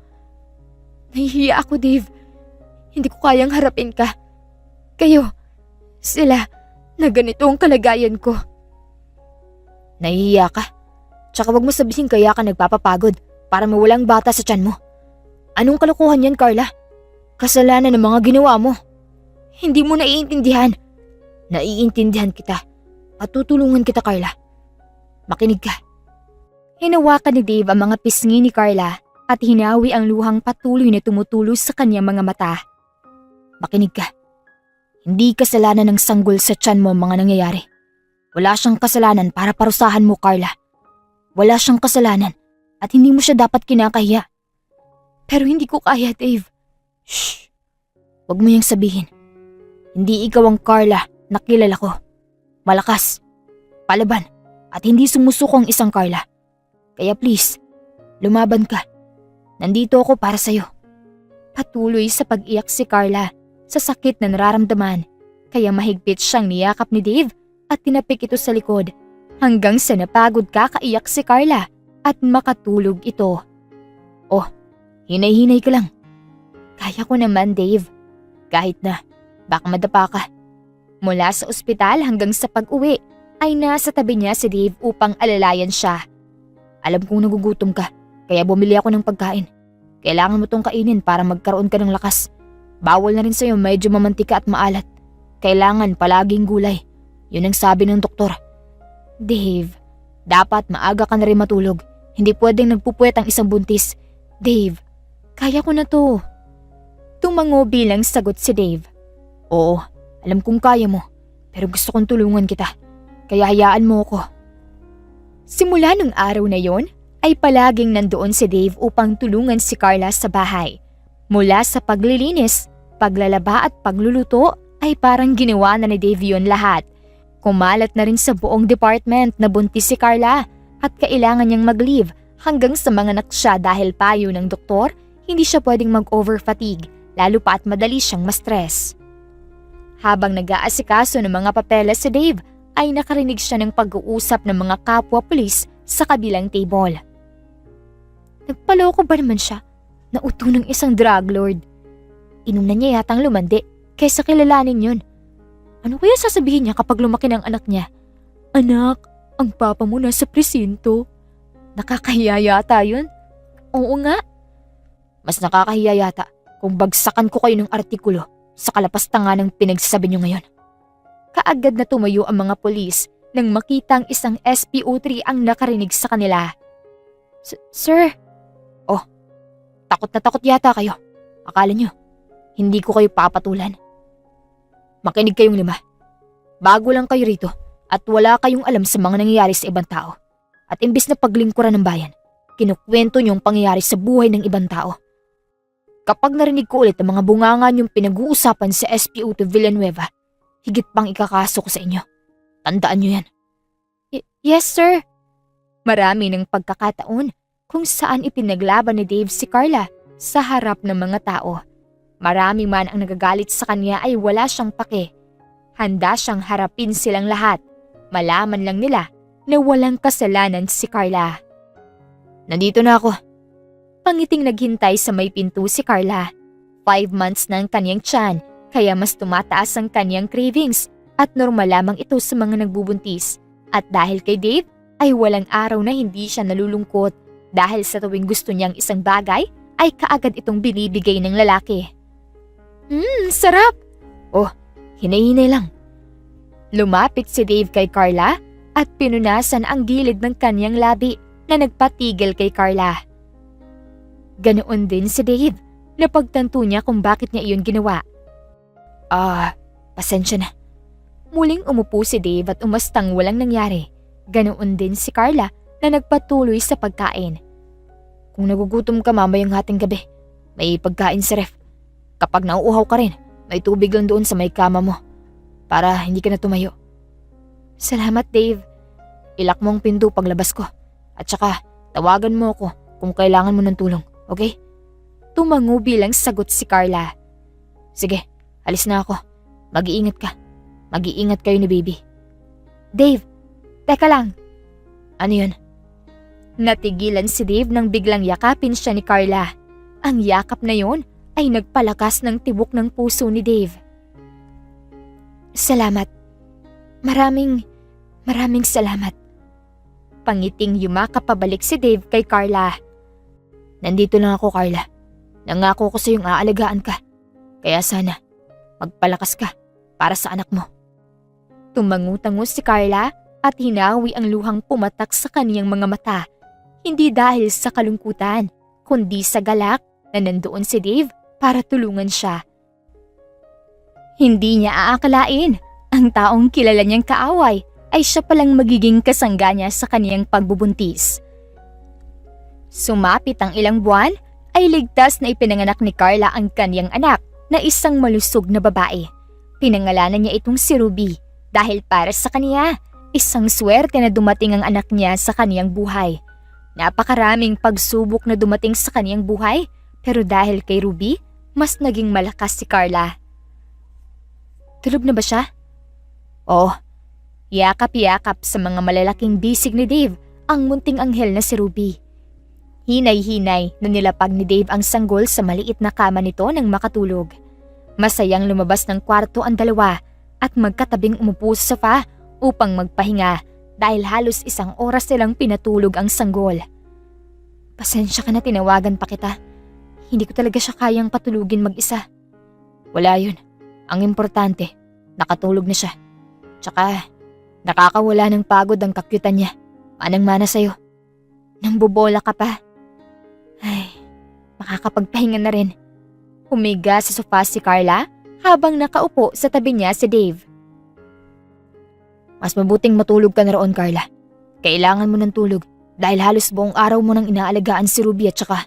Nahihiya ako, Dave. Hindi ko kayang harapin ka. Kayo, sila, na ganito ang kalagayan ko. Nahihiya ka? Tsaka wag mo sabihin kaya ka nagpapapagod para mawalang bata sa tiyan mo. Anong kalokohan yan, Carla? Kasalanan ng mga ginawa mo. Hindi mo naiintindihan. Naiintindihan kita at tutulungan kita, Carla. Makinig ka. Hinawakan ni Dave ang mga pisngi ni Carla at hinawi ang luhang patuloy na tumutulo sa kanyang mga mata. Makinig ka. Hindi kasalanan ng sanggol sa tiyan mo ang mga nangyayari. Wala siyang kasalanan para parusahan mo, Carla. Wala siyang kasalanan at hindi mo siya dapat kinakahiya. Pero hindi ko kaya, Dave. Shh! Huwag mo yung sabihin. Hindi ikaw ang Carla na kilala ko. Malakas, palaban, at hindi sumusuko ang isang Carla. Kaya please, lumaban ka. Nandito ako para sa'yo. Patuloy sa pag-iyak si Carla sa sakit na nararamdaman. kaya mahigpit siyang niyakap ni Dave at tinapik ito sa likod hanggang sa napagod kakaiyak si Carla at makatulog ito. Oh, hinay-hinay ka lang. Kaya ko naman, Dave. Kahit na, baka madapa ka. Mula sa ospital hanggang sa pag-uwi ay nasa tabi niya si Dave upang alalayan siya. Alam kong nagugutom ka, kaya bumili ako ng pagkain. Kailangan mo tong kainin para magkaroon ka ng lakas. Bawal na rin sa'yo medyo mamantika at maalat. Kailangan palaging gulay. Yun ang sabi ng doktor. Dave, dapat maaga ka na rin matulog. Hindi pwedeng nagpupuwet ang isang buntis. Dave, kaya ko na to. Tumango bilang sagot si Dave. Oo, alam kong kaya mo. Pero gusto kong tulungan kita. Kaya hayaan mo ako. Simula nung araw na yon, ay palaging nandoon si Dave upang tulungan si Carla sa bahay. Mula sa paglilinis, paglalaba at pagluluto ay parang ginawa na ni Dave yon lahat. Kumalat na rin sa buong department na buntis si Carla at kailangan niyang mag-leave hanggang sa mga anak siya dahil payo ng doktor, hindi siya pwedeng mag-overfatigue, lalo pa at madali siyang ma-stress. Habang nag-aasikaso ng mga papeles si Dave, ay nakarinig siya ng pag-uusap ng mga kapwa-pulis sa kabilang table. Nagpaloko ba naman siya? Nauto ng isang drug lord. Inom na niya yatang lumandi kaysa kilalanin yun. Ano kaya sasabihin niya kapag lumaki ng anak niya? Anak, ang papa mo nasa presinto. Nakakahiya yata yun. Oo nga. Mas nakakahiya yata kung bagsakan ko kayo ng artikulo sa kalapastangan ng pinagsasabi niyo ngayon. Kaagad na tumayo ang mga pulis nang makitang isang SPO3 ang nakarinig sa kanila. Sir? Oh, takot na takot yata kayo. Akala niyo, hindi ko kayo papatulan. Makinig kayong 5. Bago lang kayo rito at wala kayong alam sa mga nangyayari sa ibang tao. At imbis na paglingkuran ng bayan, kinukwento niyong pangyayari sa buhay ng ibang tao. Kapag narinig ko ulit ang mga bunganga niyong pinag-uusapan sa SPO2 Villanueva, higit pang ikakaso ko sa inyo. Tandaan niyo yan. Yes, sir. Marami ng pagkakataon kung saan ipinaglaban ni Dave si Carla sa harap ng mga tao. Marami man ang nagagalit sa kanya ay wala siyang pake. Handa siyang harapin silang lahat. Malaman lang nila na walang kasalanan si Carla. Nandito na ako. Pangiting naghintay sa may pinto si Carla. 5 months na ang kanyang tiyan, kaya mas tumataas ang kanyang cravings at normal lamang ito sa mga nagbubuntis. At dahil kay Dave ay walang araw na hindi siya nalulungkot dahil sa tuwing gusto niyang isang bagay ay kaagad itong binibigay ng lalaki. Sarap! Oh, hinay-hinay lang. Lumapit si Dave kay Carla at pinunasan ang gilid ng kanyang labi na nagpatigil kay Carla. Ganoon din si Dave, napagtanto niya kung bakit niya iyon ginawa. Pasensya na. Muling umupo si Dave at umastang walang nangyari. Ganoon din si Carla na nagpatuloy sa pagkain. Kung nagugutom ka mamayang hating gabi, may pagkain sa ref. Kapag nauuhaw ka rin, may tubig lang doon sa may kama mo para hindi ka na tumayo. Salamat, Dave. Ilak mo ang pinto paglabas ko at saka tawagan mo ako kung kailangan mo ng tulong, okay? Tumango bilang sagot si Carla. Sige, alis na ako. Mag-iingat ka. Mag-iingat kayo ni baby. Dave, teka lang. Ano yun? Natigilan si Dave nang biglang yakapin siya ni Carla. Ang yakap na yon ay nagpalakas ng tibok ng puso ni Dave. Salamat. Maraming salamat. Pangiting yumakap pabalik si Dave kay Carla. Nandito lang ako, Carla. Nangako ko sa iyong aalagaan ka. Kaya sana, magpalakas ka para sa anak mo. Tumangu-tango si Carla at hinawi ang luhang pumatak sa kaniyang mga mata. Hindi dahil sa kalungkutan, kundi sa galak na nandoon si Dave para tulungan siya. Hindi niya aakalain ang taong kilala niyang kaaway ay siya palang magiging kasangga niya sa kaniyang pagbubuntis. Sumapit ang ilang buwan ay ligtas na ipinanganak ni Carla ang kaniyang anak na isang malusog na babae. Pinangalanan niya itong si Ruby dahil para sa kaniya, isang swerte na dumating ang anak niya sa kaniyang buhay. Napakaraming pagsubok na dumating sa kaniyang buhay pero dahil kay Ruby, mas naging malakas si Carla. Tulog na ba siya? Oo. Yakap-yakap sa mga malalaking bisig ni Dave ang munting anghel na si Ruby. Hinay-hinay na nilapag ni Dave ang sanggol sa maliit na kama nito nang makatulog. Masayang lumabas ng kwarto ang dalawa at magkatabing umupo sa sofa upang magpahinga dahil halos 1 oras silang pinatulog ang sanggol. Pasensya ka na tinawagan pa kita. Hindi ko talaga siya kayang patulugin mag-isa. Wala yun. Ang importante, nakatulog na siya. Tsaka, nakakawala ng pagod ang kakyutan niya. Manang-mana sa'yo. Nambobola ka pa. Ay, makakapagpahinga na rin. Humiga sa sofa si Carla habang nakaupo sa tabi niya si Dave. Mas mabuting matulog ka na roon, Carla. Kailangan mo ng tulog dahil halos buong araw mo nang inaalagaan si Ruby at saka...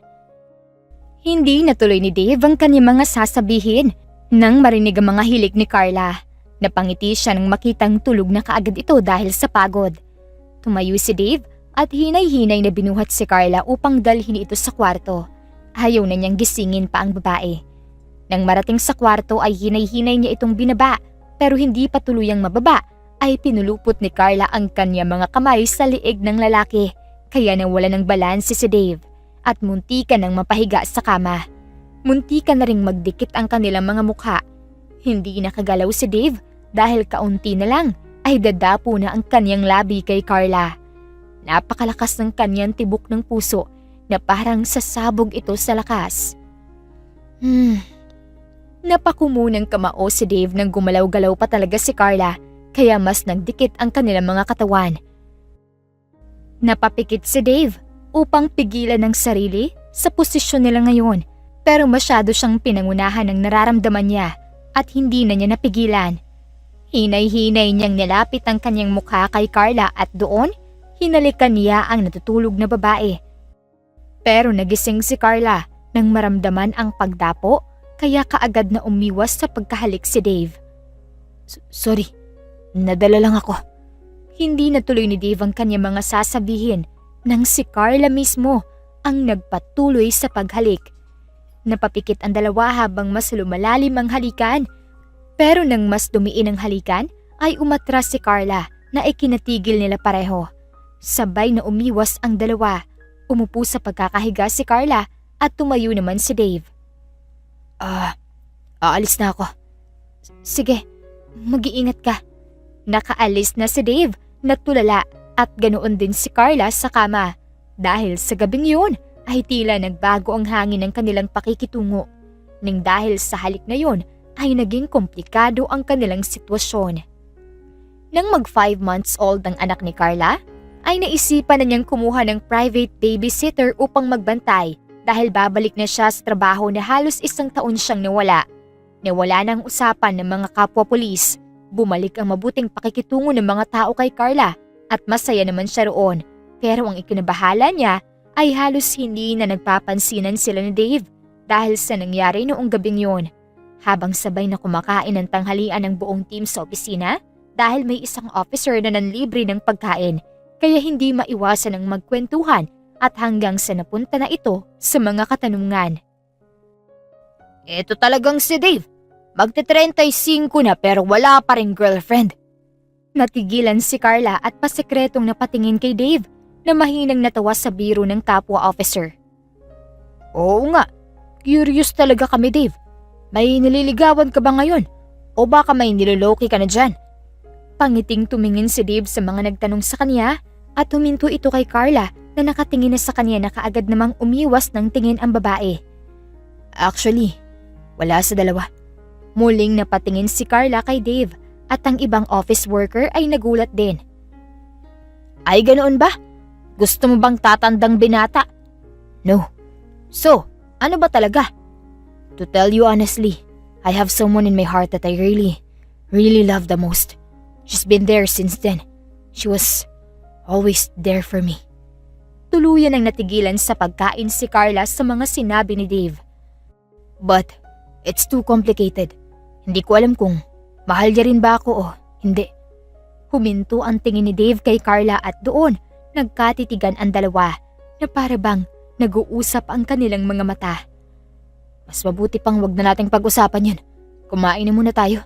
Hindi natuloy ni Dave ang kanyang mga sasabihin nang marinig ang mga hilik ni Carla. Napangiti siya nang makitang tulog na kaagad ito dahil sa pagod. Tumayo si Dave at hinay-hinay na binuhat si Carla upang dalhin ito sa kwarto. Ayaw na niyang gisingin pa ang babae. Nang marating sa kwarto ay hinay-hinay niya itong binaba pero hindi pa tuluyang mababa ay pinulupot ni Carla ang kanya mga kamay sa liig ng lalaki kaya nawala ng balanse si Dave at muntikan nang mapahiga sa kama. Muntikan na ring magdikit ang kanilang mga mukha. Hindi nakagalaw si Dave dahil kaunti na lang ay dadapo na ang kanyang labi kay Carla. Napakalakas ng kanyang tibok ng puso na parang sasabog ito sa lakas. Napakumunang kamao si Dave nang gumalaw-galaw pa talaga si Carla kaya mas nagdikit ang kanilang mga katawan. Napapikit si Dave upang pigilan ng sarili sa posisyon nila ngayon pero masyado siyang pinangunahan ng nararamdaman niya at hindi na niya napigilan. Hinay-hinay niyang nilapit ang kanyang mukha kay Carla at doon hinalikan niya ang natutulog na babae. Pero nagising si Carla nang maramdaman ang pagdapo kaya kaagad na umiwas sa pagkahalik si Dave. Sorry, nadala lang ako. Hindi natuloy ni Dave ang kanyang mga sasabihin nang si Carla mismo ang nagpatuloy sa paghalik. Napapikit ang dalawa habang mas lumalalim ang halikan. Pero nang mas dumiin ang halikan ay umatras si Carla na ikinatigil nila pareho. Sabay na umiwas ang dalawa. Umupo sa pagkakahiga si Carla at tumayo naman si Dave. Aalis na ako. Sige, mag-iingat ka. Nakaalis na si Dave, natulala at ganoon din si Carla sa kama. Dahil sa gabing yun ay tila nagbago ang hangin ng kanilang pakikitungo. Nang dahil sa halik na yun ay naging komplikado ang kanilang sitwasyon. Nang mag 5 months old ang anak ni Carla, ay naisipan na niyang kumuha ng private babysitter upang magbantay dahil babalik na siya sa trabaho na halos 1 taon siyang nawala. Nawala ng usapan ng mga kapwa-pulis. Bumalik ang mabuting pakikitungo ng mga tao kay Carla at masaya naman siya roon. Pero ang ikinabahala niya ay halos hindi na nagpapansinan sila ni Dave dahil sa nangyari noong gabing yun. Habang sabay na kumakain ng tanghalian ng buong team sa opisina dahil may isang officer na nanlibre ng pagkain kaya hindi maiwasan ang magkwentuhan at hanggang sa napunta na ito sa mga katanungan. Ito talagang si Dave. Magte-35 na pero wala pa ring girlfriend. Natigilan si Carla at pasekretong napatingin kay Dave na mahinang natawa sa biro ng kapwa officer. Oo nga, curious talaga kami Dave. May nililigawan ka ba ngayon? O baka may niloloki ka na dyan? Pangiting tumingin si Dave sa mga nagtanong sa kanya at huminto ito kay Carla na nakatingin na sa kanya na kaagad namang umiwas ng tingin ang babae. Actually, wala sa dalawa. Muling napatingin si Carla kay Dave at ang ibang office worker ay nagulat din. Ay ganoon ba? Gusto mo bang tatandang binata? No. So, ano ba talaga? To tell you honestly, I have someone in my heart that I really love the most. She's been there since then. She was always there for me. Tuluyan ang natigilan sa pagkain si Carla sa mga sinabi ni Dave. But, it's too complicated. Hindi ko alam kung mahal niya rin ba ako o hindi. Huminto ang tingin ni Dave kay Carla at doon nagkatitigan ang dalawa na para bang nag-uusap ang kanilang mga mata. Mas mabuti pang wag na nating pag-usapan yun. Kumain na muna tayo.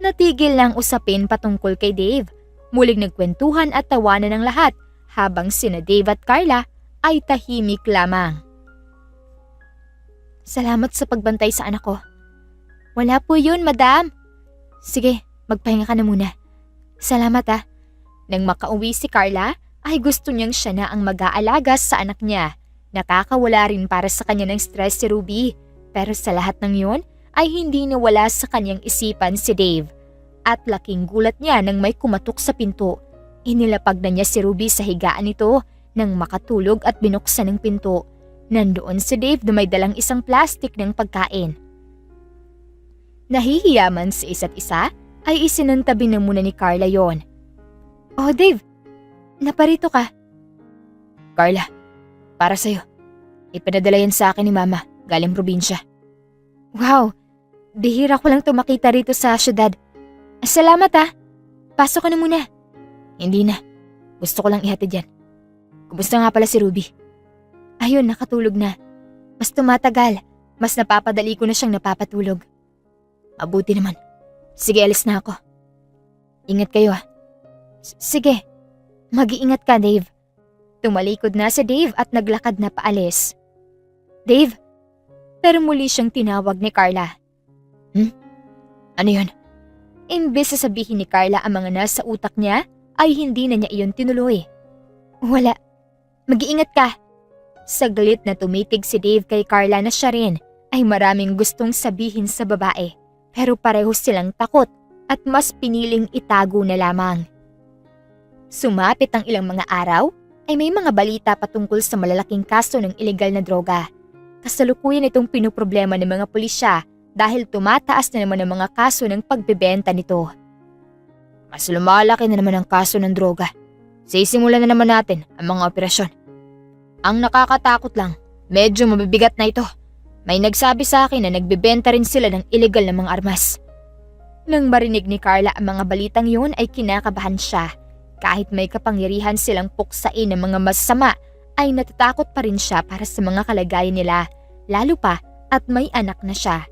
Natigil na ang usapin patungkol kay Dave. Muling nagkwentuhan at tawanan ng lahat habang sina Dave at Carla ay tahimik lamang. Salamat sa pagbantay sa anak ko. Wala po yun, madam. Sige, magpahinga ka na muna. Salamat ah. Nang makauwi si Carla, ay gusto niyang siya na ang mag-aalaga sa anak niya. Nakakawala rin para sa kanya ng stress si Ruby. Pero sa lahat ng yun, ay hindi nawala sa kanyang isipan si Dave. At laking gulat niya nang may kumatok sa pinto. Inilapag na niya si Ruby sa higaan nito nang makatulog at binuksan ang pinto. Nandoon si Dave na may dalang isang plastik ng pagkain. Nahihiyaman sa isa't isa, ay isinantabi na muna ni Carla yon. Oh Dave, naparito ka. Carla, para sa'yo. Ipinadala yan sa akin ni Mama, galing probinsya. Wow, bihira ko lang tumakita rito sa syudad. Salamat ah, pasok ka na muna. Hindi na, gusto ko lang ihatid yan. Kumusta nga pala si Ruby? Ayun, nakatulog na. Mas tumatagal, mas napapadali ko na siyang napapatulog. Mabuti naman. Sige, alis na ako. Ingat kayo ah. Sige, mag-iingat ka Dave. Tumalikod na si Dave at naglakad na paalis. Dave, pero muli siyang tinawag ni Carla. Ano yun? Imbes sa sabihin ni Carla ang mga nasa utak niya, ay hindi na niya iyon tinuloy. Wala. Mag-iingat ka. Saglit na tumitig si Dave kay Carla na siya rin ay maraming gustong sabihin sa babae. Pero pareho silang takot at mas piniling itago na lamang. Sumapit ang ilang mga araw ay may mga balita patungkol sa malalaking kaso ng ilegal na droga. Kasalukuyan itong pinoproblema ng mga pulisya dahil tumataas na naman ang mga kaso ng pagbebenta nito. Mas lumalaki na naman ang kaso ng droga. Sisimulan na naman natin ang mga operasyon. Ang nakakatakot lang, medyo mabibigat na ito. May nagsabi sa akin na nagbebenta rin sila ng illegal na mga armas. Nang marinig ni Carla ang mga balitang yun ay kinakabahan siya. Kahit may kapangyarihan silang puksain ng mga masama, ay natatakot pa rin siya para sa mga kalagayan nila, lalo pa at may anak na siya.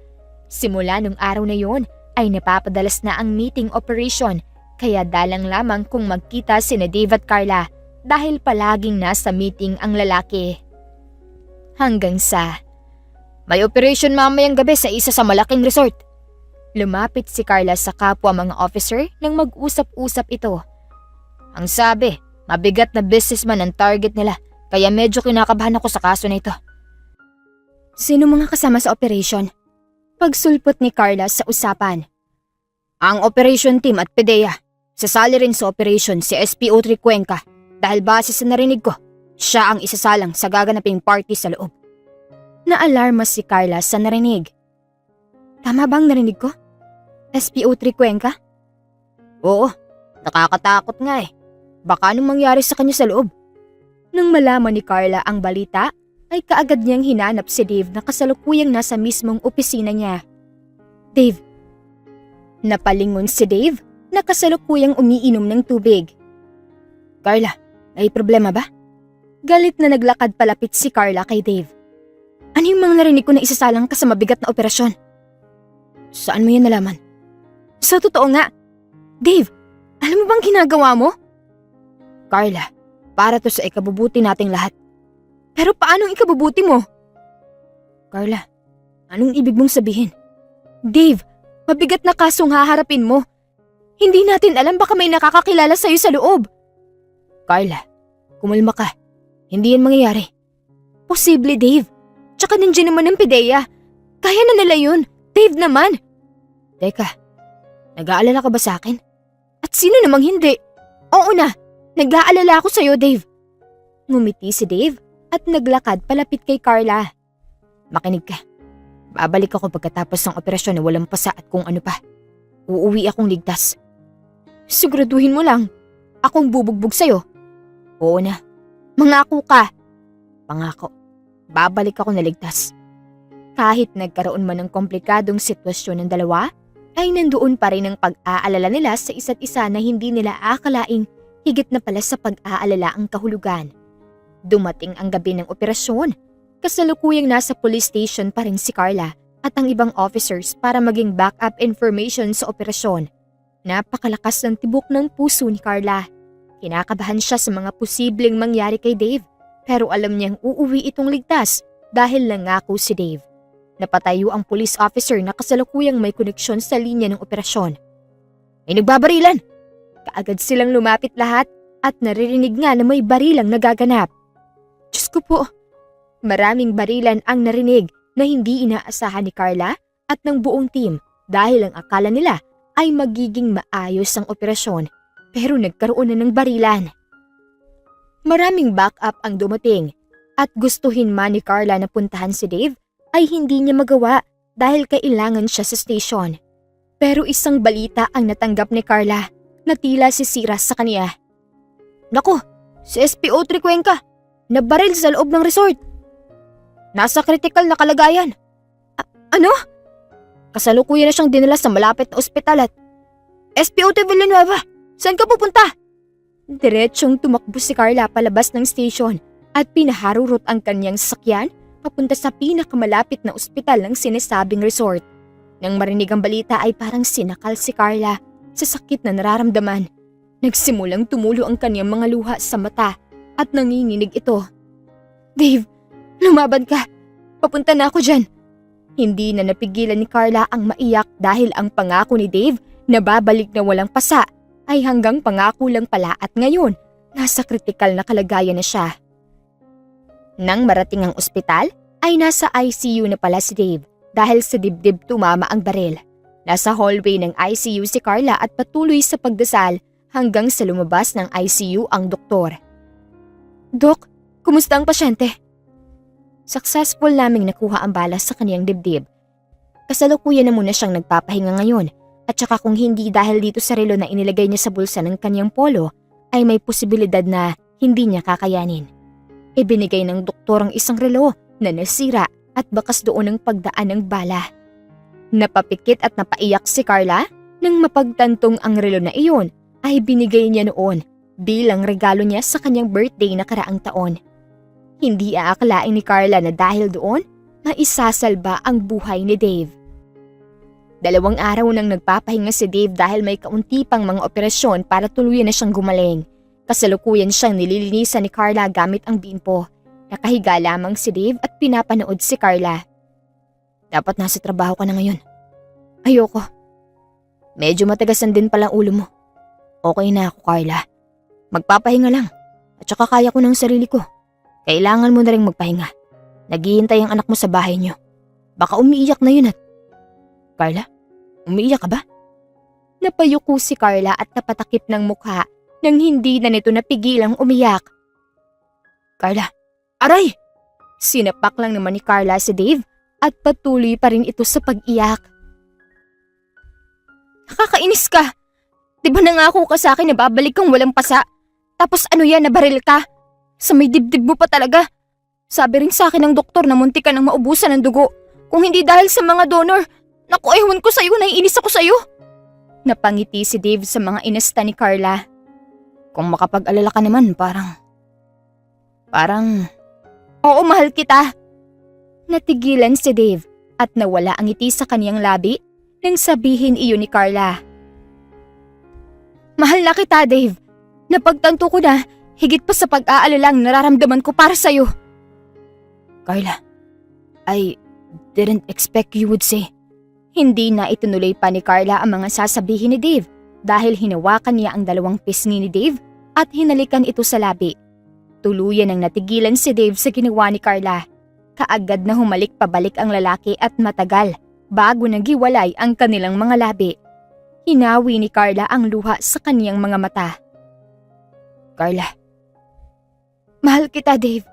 Simula nung araw na yun ay napapadalas na ang meeting operation, kaya dalang lamang kung magkita sina Dave at Carla dahil palaging nasa meeting ang lalaki. Hanggang sa may operation mamayang gabi sa isa sa malaking resort. Lumapit si Carla sa kapwa mga officer nang mag-usap-usap ito. Ang sabi, mabigat na businessman ang target nila kaya medyo kinakabahan ako sa kaso na ito. Sino mga kasama sa operation? Pagsulpot ni Carla sa usapan. Ang operation team at PDEA. Sasali rin sa operation si SPO3 Cuenca dahil base sa narinig ko, siya ang isasalang sa gaganaping party sa loob. Naalarma si Carla sa narinig. Tama bang narinig ko? SPO3 Cuenca? Oo, nakakatakot nga eh. Baka anong mangyari sa kanya sa loob. Nang malaman ni Carla ang balita, ay kaagad niyang hinanap si Dave na kasalukuyang nasa mismong opisina niya. Dave. Napalingon si Dave na kasalukuyang umiinom ng tubig. Carla, may problema ba? Galit na naglakad palapit si Carla kay Dave. Ano yung mga narinig ko na isasalang ka sa mabigat na operasyon? Saan mo yan nalaman? Sa totoo nga. Dave, alam mo bang ginagawa mo? Carla, para to sa ikabubuti nating lahat. Pero paano ang ikabubuti mo? Carla, anong ibig mong sabihin? Dave, mabigat na kasong haharapin mo. Hindi natin alam baka may nakakakilala sa'yo sa loob. Carla, kumalma ka. Hindi yan mangyayari. Posible, Dave. Tsaka nandiyan naman ang PDEA. Kaya na nila yun. Dave naman. Teka, nag-aalala ka ba sa akin? At sino namang hindi? Oo na, nag-aalala ako sa'yo, Dave. Ngumiti si Dave at naglakad palapit kay Carla. Makinig ka. Babalik ako pagkatapos ng operasyon na walang pasa at kung ano pa. Uuwi akong ligtas. Siguraduhin mo lang. Akong bubugbog sa'yo. Oo na. Mangako ka. Pangako. Babalik ako na ligtas. Kahit nagkaroon man ng komplikadong sitwasyon ng dalawa, ay nandoon pa rin ang pag-aalala nila sa isa't isa na hindi nila akalaing higit na pala sa pag-aalala ang kahulugan. Dumating ang gabi ng operasyon. Kasalukuyang nasa police station pa rin si Carla at ang ibang officers para maging backup information sa operasyon. Napakalakas ng tibok ng puso ni Carla. Kinakabahan siya sa mga posibleng mangyari kay Dave, pero alam niyang uuwi itong ligtas dahil nangako si Dave. Napatayo ang police officer na kasalukuyang may koneksyon sa linya ng operasyon. May nagbabarilan! Kaagad silang lumapit lahat at naririnig nga na may barilang nagaganap. Diyos ko po! Maraming barilan ang narinig na hindi inaasahan ni Carla at ng buong team dahil ang akala nila ay magiging maayos ang operasyon, pero nagkaroon na ng barilan. Maraming backup ang dumating at gustuhin man ni Carla na puntahan si Dave ay hindi niya magawa dahil kailangan siya sa station. Pero isang balita ang natanggap ni Carla na tila sisira sa kanya. Naku, si SPO3 Cuenca, nabaril sa loob ng resort. Nasa critical na kalagayan. Ano? Kasalukuyan na siyang dinala sa malapit na ospital at SPO2 Villanueva, saan ka pupunta? Diretsyong tumakbo si Carla palabas ng station at pinaharurot ang kanyang sasakyan papunta sa pinakamalapit na ospital ng sinasabing resort. Nang marinig ang balita ay parang sinakal si Carla sa sakit na nararamdaman. Nagsimulang tumulo ang kanyang mga luha sa mata at nanginginig ito. Dave, lumaban ka. Papunta na ako dyan. Hindi na napigilan ni Carla ang maiyak dahil ang pangako ni Dave na babalik na walang pasa ay hanggang pangako lang pala at ngayon nasa kritikal na kalagayan na siya. Nang marating ang ospital ay nasa ICU na pala si Dave dahil sa dibdib tumama ang baril. Nasa hallway ng ICU si Carla at patuloy sa pagdasal hanggang sa lumabas ng ICU ang doktor. Dok, kumusta ang pasyente? Successful naming nakuha ang bala sa kaniyang dibdib. Kasalukuyan na muna siyang nagpapahinga ngayon at saka kung hindi dahil dito sa relo na inilagay niya sa bulsa ng kaniyang polo ay may posibilidad na hindi niya kakayanin. Ibinigay ng doktor ang isang relo na nasira at bakas doon ang pagdaan ng bala. Napapikit at napaiyak si Carla nang mapagtantong ang relo na iyon ay binigay niya noon bilang regalo niya sa kanyang birthday na karaang taon. Hindi aakalain ni Carla na dahil doon, maisasalba ang buhay ni Dave. 2 araw nang nagpapahinga si Dave dahil may kaunti pang mga operasyon para tuluyan na siyang gumaling. Kasalukuyan siyang nililinisan ni Carla gamit ang bimpo. Nakahiga lamang si Dave at pinapanood si Carla. Dapat nasa trabaho ka na ngayon. Ayoko. Medyo matagasan din palang ulo mo. Okay na ako, Carla. Magpapahinga lang at saka kaya ko ng sarili ko. Kailangan mo na rin magpahinga. Naghihintay ang anak mo sa bahay niyo. Baka umiiyak na yun at… Carla, umiiyak ka ba? Napayuko si Carla at napatakip ng mukha nang hindi na nito napigilang umiyak. Carla, aray! Sinapak lang naman ni Carla si Dave at patuloy pa rin ito sa pag-iyak. Nakakainis ka! Diba nangako ka sa akin na babalik kang walang pasa? Tapos ano yan, nabaril ka? Sa may dibdib mo pa talaga. Sabi rin sa akin ng doktor na munti ka nang maubusan ng dugo. Kung hindi dahil sa mga donor, naku ewan ko sa'yo, naiinis ako sa'yo. Napangiti si Dave sa mga inasta ni Carla. Kung makapag-alala ka naman, parang… Oo, mahal kita. Natigilan si Dave at nawala ang ngiti sa kaniyang labi nang sabihin iyon ni Carla. Mahal na kita, Dave. Napagtanto ko na higit pa sa pag-aalalang nararamdaman ko para sa'yo. Carla, I didn't expect you would say. Hindi na itinuloy pa ni Carla ang mga sasabihin ni Dave dahil hinawakan niya ang 2 pisngi ni Dave at hinalikan ito sa labi. Tuluyan ang natigilan si Dave sa ginawa ni Carla. Kaagad na humalik pabalik ang lalaki at matagal bago nagiwalay ang kanilang mga labi. Hinawi ni Carla ang luha sa kaniyang mga mata. Carla, mahal kita, Dave.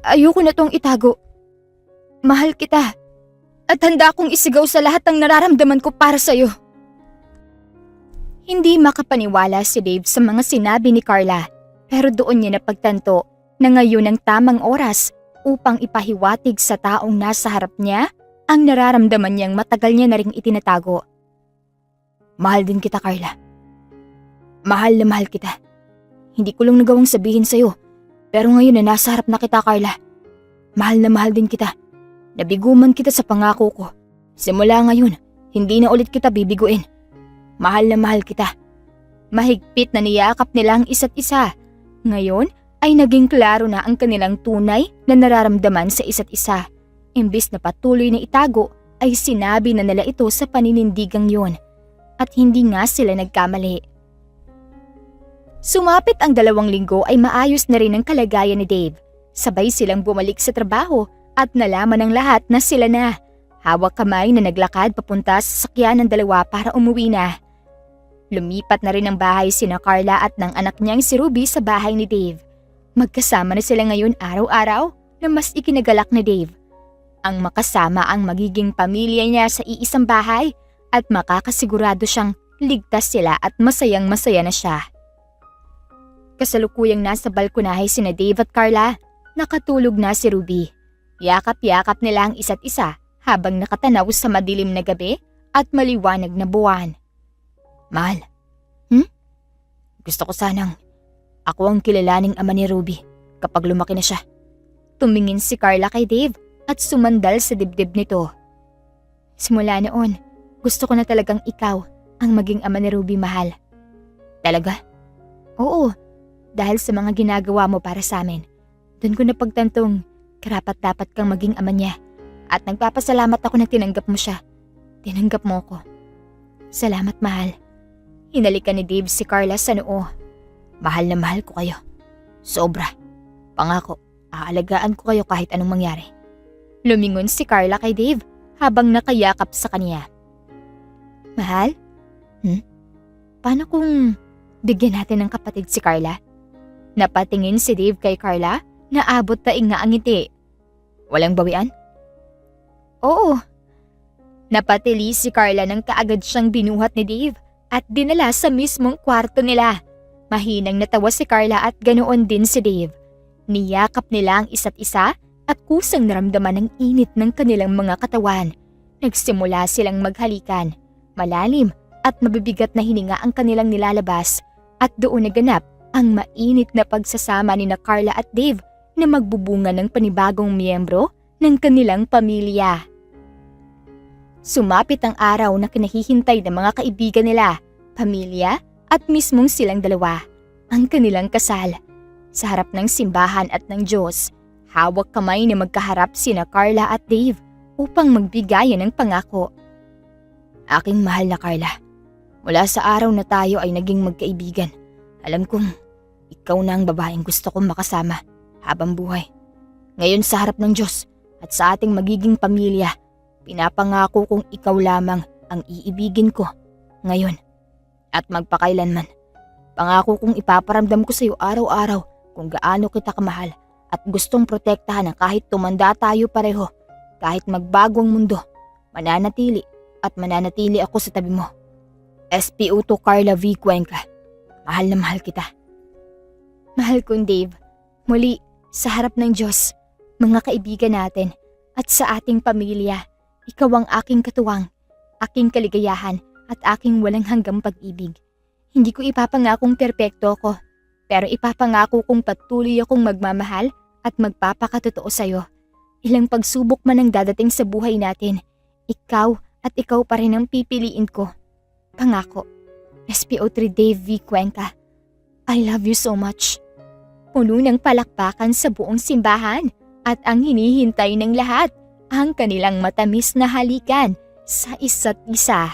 Ayoko na tong itago. Mahal kita. At handa akong isigaw sa lahat ng nararamdaman ko para sa'yo. Hindi makapaniwala si Dave sa mga sinabi ni Carla, pero doon niya napagtanto na ngayon ang tamang oras upang ipahiwatig sa taong nasa harap niya ang nararamdaman niyang matagal niya na ring itinatago. Mahal din kita, Carla. Mahal na mahal kita. Hindi ko lang nagawang sabihin sa'yo, pero ngayon na nasa harap na kita, Carla. Mahal na mahal din kita. Nabiguman kita sa pangako ko Simula ngayon, hindi na ulit kita bibiguin. Mahal na mahal kita. Mahigpit na niyakap nila ang isa't isa. Ngayon ay naging klaro na ang kanilang tunay na nararamdaman sa isa't isa. Imbis na patuloy na itago, ay sinabi na nila ito sa paninindigang yun. At hindi nga sila nagkamali. Sumapit ang 2 linggo ay maayos na rin ang kalagayan ni Dave. Sabay silang bumalik sa trabaho at nalaman ng lahat na sila na. Hawak kamay na naglakad papunta sa sasakyan ng 2 para umuwi na. Lumipat na rin ang bahay sina Carla at ng anak niyang si Ruby sa bahay ni Dave. Magkasama na sila ngayon araw-araw na mas ikinagalak ni Dave. Ang makasama ang magiging pamilya niya sa iisang bahay at makakasigurado siyang ligtas sila at masayang-masaya na siya. Kasalukuyang nasa balkonahe sina Dave at Carla, nakatulog na si Ruby. Yakap-yakap nila ang isa't isa habang nakatanaw sa madilim na gabi at maliwanag na buwan. Mahal. Gusto ko sanang ako ang kilalaning ama ni Ruby kapag lumaki na siya. Tumingin si Carla kay Dave at sumandal sa dibdib nito. Simula noon, gusto ko na talagang ikaw ang maging ama ni Ruby, mahal. Talaga? Oo, dahil sa mga ginagawa mo para sa amin. Doon ko napagtantong karapat-dapat kang maging ama niya. At nagpapasalamat ako na tinanggap mo siya. Tinanggap mo ko. Salamat, mahal. Hinalikan ni Dave si Carla sa noo. Mahal na mahal ko kayo. Sobra. Pangako, aalagaan ko kayo kahit anong mangyari. Lumingon si Carla kay Dave habang nakayakap sa kanya. Mahal? Paano kung bigyan natin ng kapatid si Carla? Napatingin si Dave kay Carla na abot taing nga ang ngiti. Walang bawian? Oo. Napatili si Carla nang kaagad siyang binuhat ni Dave at dinala sa mismong kwarto nila. Mahinang natawa si Carla at ganoon din si Dave. Niyakap nila ang isa't isa at kusang naramdaman ang init ng kanilang mga katawan. Nagsimula silang maghalikan. Malalim at mabibigat na hininga ang kanilang nilalabas at doon naganap ang mainit na pagsasama ni na Carla at Dave na magbubunga ng panibagong miyembro ng kanilang pamilya. Sumapit ang araw na kinahihintay ng mga kaibigan nila, pamilya at mismong silang dalawa, ang kanilang kasal. Sa harap ng simbahan at ng Diyos, hawak kamay na magkaharap sina Carla at Dave upang magbigayan ng pangako. Aking mahal na Carla, mula sa araw na tayo ay naging magkaibigan, alam kong ikaw na ang babaeng gusto kong makasama habang buhay. Ngayon sa harap ng Diyos at sa ating magiging pamilya, pinapangako kong ikaw lamang ang iibigin ko ngayon at magpakailanman. Pangako kong ipaparamdam ko sa iyo araw-araw kung gaano kita kamahal at gustong protektahan na kahit tumanda tayo pareho, kahit magbago ang mundo, mananatili ako sa tabi mo. SPO2 Carla V. Cuenca, mahal na mahal kita. Mahal kong Dave, muli sa harap ng Diyos, mga kaibigan natin at sa ating pamilya, ikaw ang aking katuwang, aking kaligayahan at aking walang hanggang pag-ibig. Hindi ko ipapangakong perpekto ko, pero ipapangako kong patuloy akong magmamahal at magpapakatotoo sa'yo. Ilang pagsubok man ang dadating sa buhay natin, ikaw at ikaw pa rin ang pipiliin ko. Pangako, SPO3 Dave V. Cuenca, I love you so much. Puno ng palakpakan sa buong simbahan at ang hinihintay ng lahat, ang kanilang matamis na halikan sa isa't isa.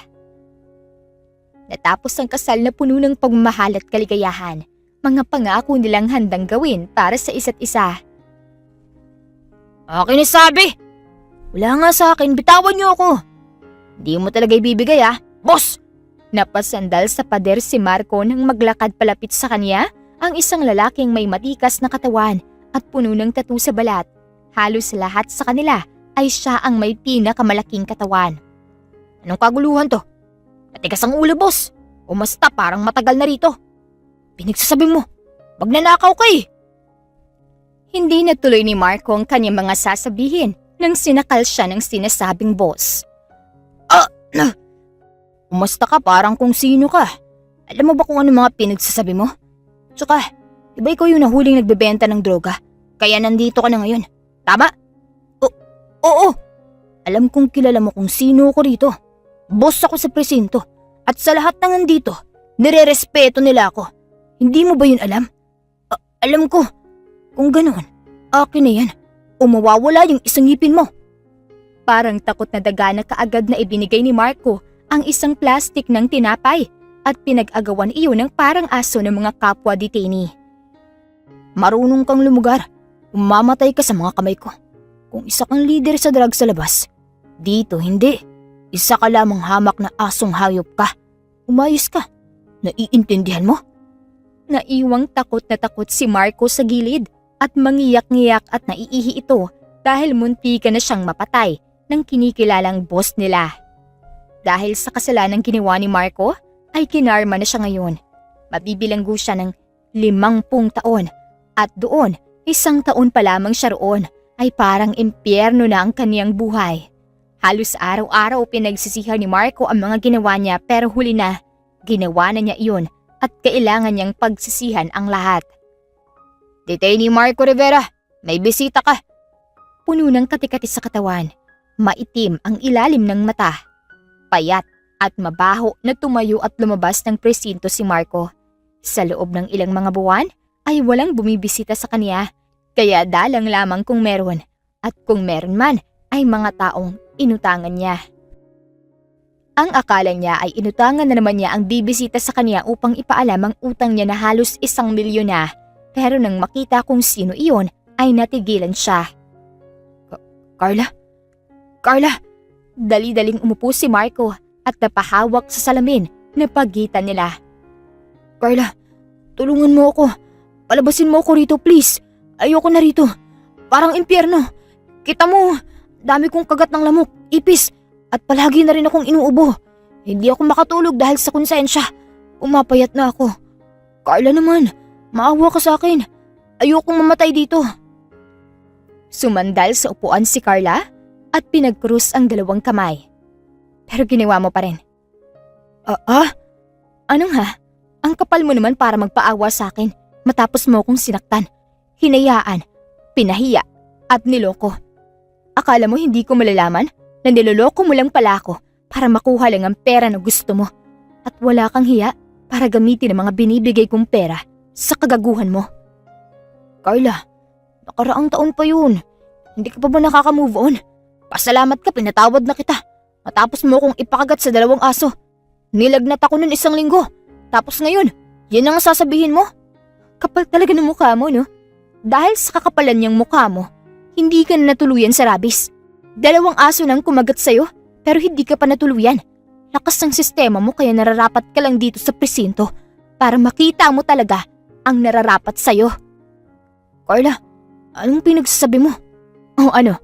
Natapos ang kasal na puno ng pagmamahal at kaligayahan, mga pangako nilang handang gawin para sa isa't isa. Akin sabi! Wala nga sa akin, bitawan niyo ako! Hindi mo talaga ibibigay boss! Napasandal sa pader si Marco nang maglakad palapit sa kanya ang isang lalaking may matikas na katawan at puno ng tattoo sa balat. Halos lahat sa kanila ay siya ang may pinakamalaking katawan. Anong kaguluhan to? Matigas ang ulo, boss. Umasta parang matagal na rito. Pinagsasabi mo, magnanakaw ka eh. Hindi natuloy ni Marco ang kanyang mga sasabihin nang sinakal siya ng sinasabing boss. Umasta ka parang kung sino ka. Alam mo ba kung ano mga pinagsasabi mo? Tsaka, di ba ikaw yung nahuling nagbebenta ng droga? Kaya nandito ka na ngayon. Tama? Oo. Alam kong kilala mo kung sino ko rito. Boss ako sa presinto. At sa lahat ng nandito, nire-respeto nila ako. Hindi mo ba yun alam? Alam ko. Kung ganoon, akin na yan. O mawawala yung isang ngipin mo. Parang takot na daga na kaagad na ibinigay ni Marco ang isang plastik ng tinapay at pinag-agawan iyon ng parang aso ng mga kapwa detainee. Marunong kang lumugar. Umamatay ka sa mga kamay ko. Kung isa kang leader sa drug sa labas, dito hindi. Isa ka lamang hamak na asong hayop ka. Umayos ka. Naiintindihan mo? Naiwang takot na takot si Marco sa gilid at mangiyak-ngiyak at naiihi ito dahil munti ka na siyang mapatay ng kinikilalang boss nila. Dahil sa kasalanang ginawa ni Marco, ay kinarma na siya ngayon. Mabibilanggo siya ng 50 taon at doon, 1 taon pa lamang siya roon ay parang impyerno na ang kaniyang buhay. Halos araw-araw pinagsisihan ni Marco ang mga ginawa niya pero huli na, ginawa na niya iyon at kailangan niyang pagsisihan ang lahat. Detainee Marco Rivera, may bisita ka. Puno ng katikati sa katawan, maitim ang ilalim ng mata. Payat at mabaho na tumayo at lumabas ng presinto si Marco. Sa loob ng ilang mga buwan ay walang bumibisita sa kanya, kaya dalang lamang kung meron. At kung meron man ay mga taong inutangan niya. Ang akala niya ay inutangan na naman niya ang bibisita sa kanya upang ipaalam ang utang niya na halos 1 milyon na. Pero nang makita kung sino iyon ay natigilan siya. Carla? Dali-daling umupo si Marco at napahawak sa salamin na pagitan nila. Carla, tulungan mo ako. Palabasin mo ako rito please. Ayoko na rito. Parang impyerno. Kita mo, dami kong kagat ng lamok, ipis, at palagi na rin akong inuubo. Hindi ako makatulog dahil sa konsensya. Umapayat na ako. Carla naman, maawa ka sa akin. Ayokong mamatay dito. Sumandal sa upuan si Carla at pinagkrus ang 2 kamay. Pero ginawa mo pa rin. Anong ha? Ang kapal mo naman para magpaawa sa akin matapos mo kong sinaktan, hinayaan, pinahiya at niloko. Akala mo hindi ko malalaman na niloloko mo lang pala ako para makuha lang ang pera na gusto mo at wala kang hiya para gamitin ang mga binibigay kong pera sa kagaguhan mo. Carla, nakaraang taon pa yun. Hindi ka pa ba nakaka-move on? Pasalamat ka, pinatawad na kita. Matapos mo kong ipakagat sa 2 aso. Nilagnat ako nun 1 linggo. Tapos ngayon, yan ang sasabihin mo? Kapal talaga ng mukha mo, no? Dahil sa kakapalan niyang mukha mo, hindi ka na natuluyan sa rabies. 2 aso nang kumagat sa'yo, pero hindi ka pa natuluyan. Lakas ng sistema mo kaya nararapat ka lang dito sa presinto para makita mo talaga ang nararapat sa'yo. Carla, anong pinagsasabi mo? O ano,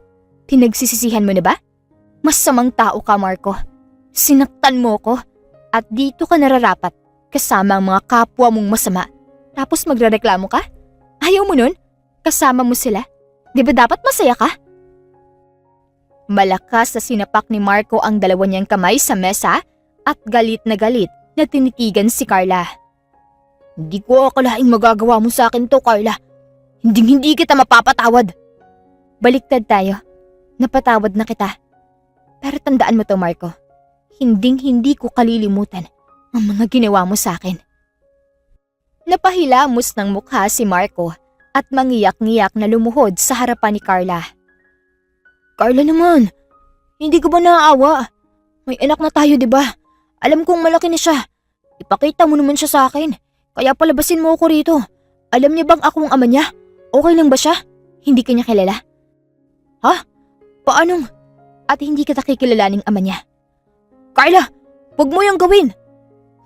pinagsisisihan mo na ba? Masamang tao ka, Marco. Sinaktan mo ko at dito ka nararapat kasama ang mga kapwa mong masama. Tapos magrereklamo ka? Ayaw mo nun? Kasama mo sila? Di ba dapat masaya ka? Malakas na sinapak ni Marco ang 2 niyang kamay sa mesa at galit na tinitigan si Carla. Hindi ko akalaing magagawa mo sa akin to, Carla. Hindi kita mapapatawad. Baliktad tayo. Napatawad na kita. Pero tandaan mo to, Marco. Hindi ko kalilimutan ang mga ginawa mo sa akin. Napahilamos ng mukha si Marco at mangiyak-ngiyak na lumuhod sa harapan ni Carla. Carla naman, hindi ka ba naaawa? May anak na tayo, di ba? Alam kong malaki na siya. Ipakita mo naman siya sa akin. Kaya palabasin mo ako rito. Alam niya bang ako ang ama niya? Okay lang ba siya? Hindi ka niya kilala? Ha? Paanong? At hindi kita kikilalaning ama niya. Carla, huwag mo yung gawin.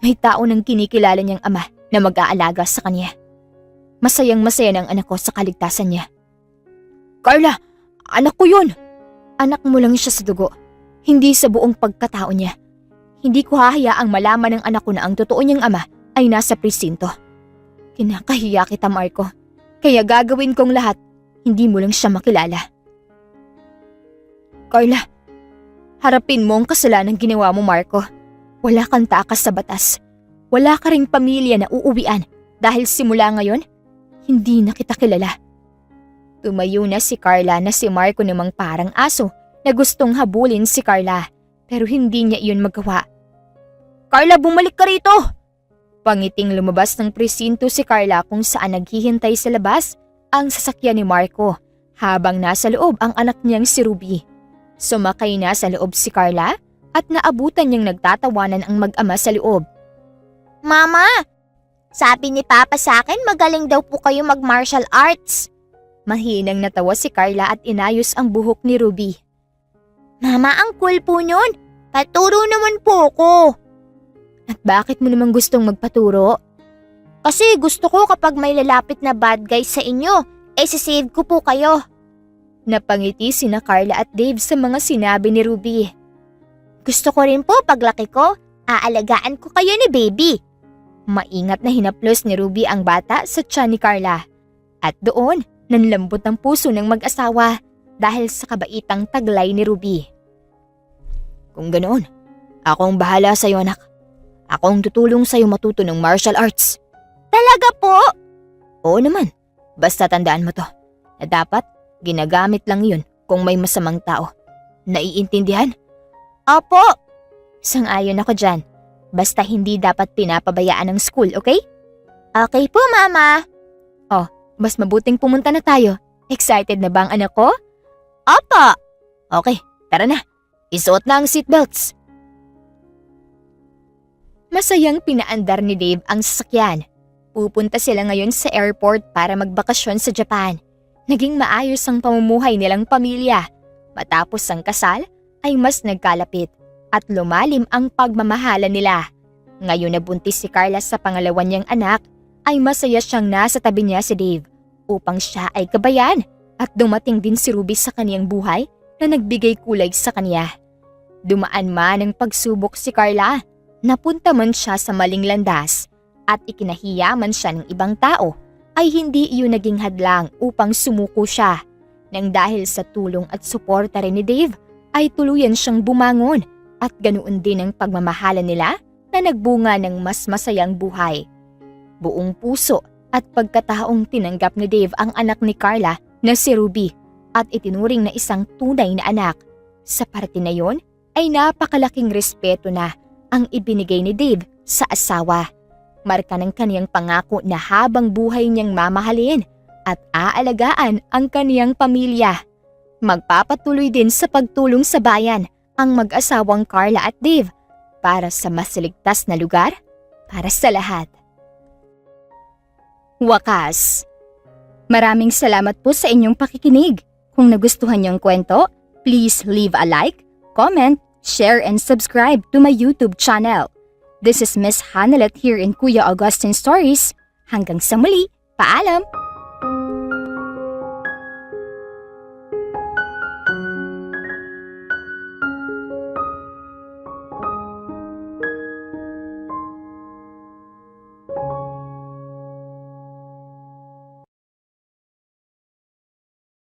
May tao nang kinikilala niyang ama na mag-aalaga sa kanya. Masayang-masaya ng anak ko sa kaligtasan niya. Carla, anak ko yun. Anak mo lang siya sa dugo, hindi sa buong pagkatao niya. Hindi ko hahayaang malaman ng anak ko na ang totoo niyang ama ay nasa presinto. Kinakahiya kita, Marco. Kaya gagawin kong lahat, hindi mo lang siya makilala. Carla, harapin mo ang kasalanan ginawa mo, Marco. Wala kang takas sa batas. Wala ka ring pamilya na uuwian dahil simula ngayon, hindi na kita kilala. Tumayo na si Carla na si Marco namang parang aso na gustong habulin si Carla pero hindi niya iyon magawa. Carla, bumalik ka rito! Pangiting lumabas ng presinto si Carla kung saan naghihintay sa labas ang sasakyan ni Marco habang nasa loob ang anak niyang si Ruby. Sumakay na sa loob si Carla at naabutan niyang nagtatawanan ang mag-ama sa loob. Mama, sabi ni Papa sa akin magaling daw po kayo mag-martial arts. Mahinang natawa si Carla at inayos ang buhok ni Ruby. Mama, ang cool po nun. Paturo naman po ko. At bakit mo naman gustong magpaturo? Kasi gusto ko kapag may lalapit na bad guy sa inyo, sisave ko po kayo. Napangiti sina Carla at Dave sa mga sinabi ni Ruby. Gusto ko rin po paglaki ko, aalagaan ko kayo ni baby. Maingat na hinaplos ni Ruby ang bata sa tiyan ni Carla. At doon, nanlambot ang puso ng mag-asawa dahil sa kabaitang taglay ni Ruby. Kung ganoon, akong bahala sa'yo anak. Akong tutulong sa'yo matuto ng martial arts. Talaga po? Oo naman. Basta tandaan mo to, na dapat ginagamit lang yun kung may masamang tao. Naiintindihan? Opo. Sang-ayon ako dyan. Basta hindi dapat pinapabayaan ng school, okay? Okay po, Mama. Mas mabuting pumunta na tayo. Excited na ba ang anak ko? Opo. Okay, tara na. Isuot na ang seatbelts. Masayang pinaandar ni Dave ang sasakyan. Pupunta sila ngayon sa airport para magbakasyon sa Japan. Naging maayos ang pamumuhay nilang pamilya. Matapos ang kasal, ay mas nagkalapit at lumalim ang pagmamahalan nila. Ngayon na buntis si Carla sa pangalawa niyang anak, ay masaya siyang nasa tabi niya si Dave upang siya ay gabayan at dumating din si Ruby sa kaniyang buhay na nagbigay kulay sa kaniya. Dumaan man ang pagsubok si Carla, napunta man siya sa maling landas at ikinahiya man siya ng ibang tao, ay hindi iyon naging hadlang upang sumuko siya. Nang dahil sa tulong at suporta rin ni Dave, ay tuluyan siyang bumangon at ganoon din ang pagmamahalan nila na nagbunga ng mas masayang buhay. Buong puso at pagkataong tinanggap ni Dave ang anak ni Carla na si Ruby at itinuring na isang tunay na anak. Sa parte na yon ay napakalaking respeto na ang ibinigay ni Dave sa asawa. Marka ng kaniyang pangako na habang buhay niyang mamahalin at aalagaan ang kaniyang pamilya. Magpapatuloy din sa pagtulong sa bayan ang mag-asawang Carla at Dave para sa mas ligtas na lugar para sa lahat. Wakas. Maraming salamat po sa inyong pakikinig. Kung nagustuhan niyo ang kwento, please leave a like, comment, share and subscribe to my YouTube channel. This is Miss Hanelet here in Kuya Augustine Stories. Hanggang sa muli, paalam!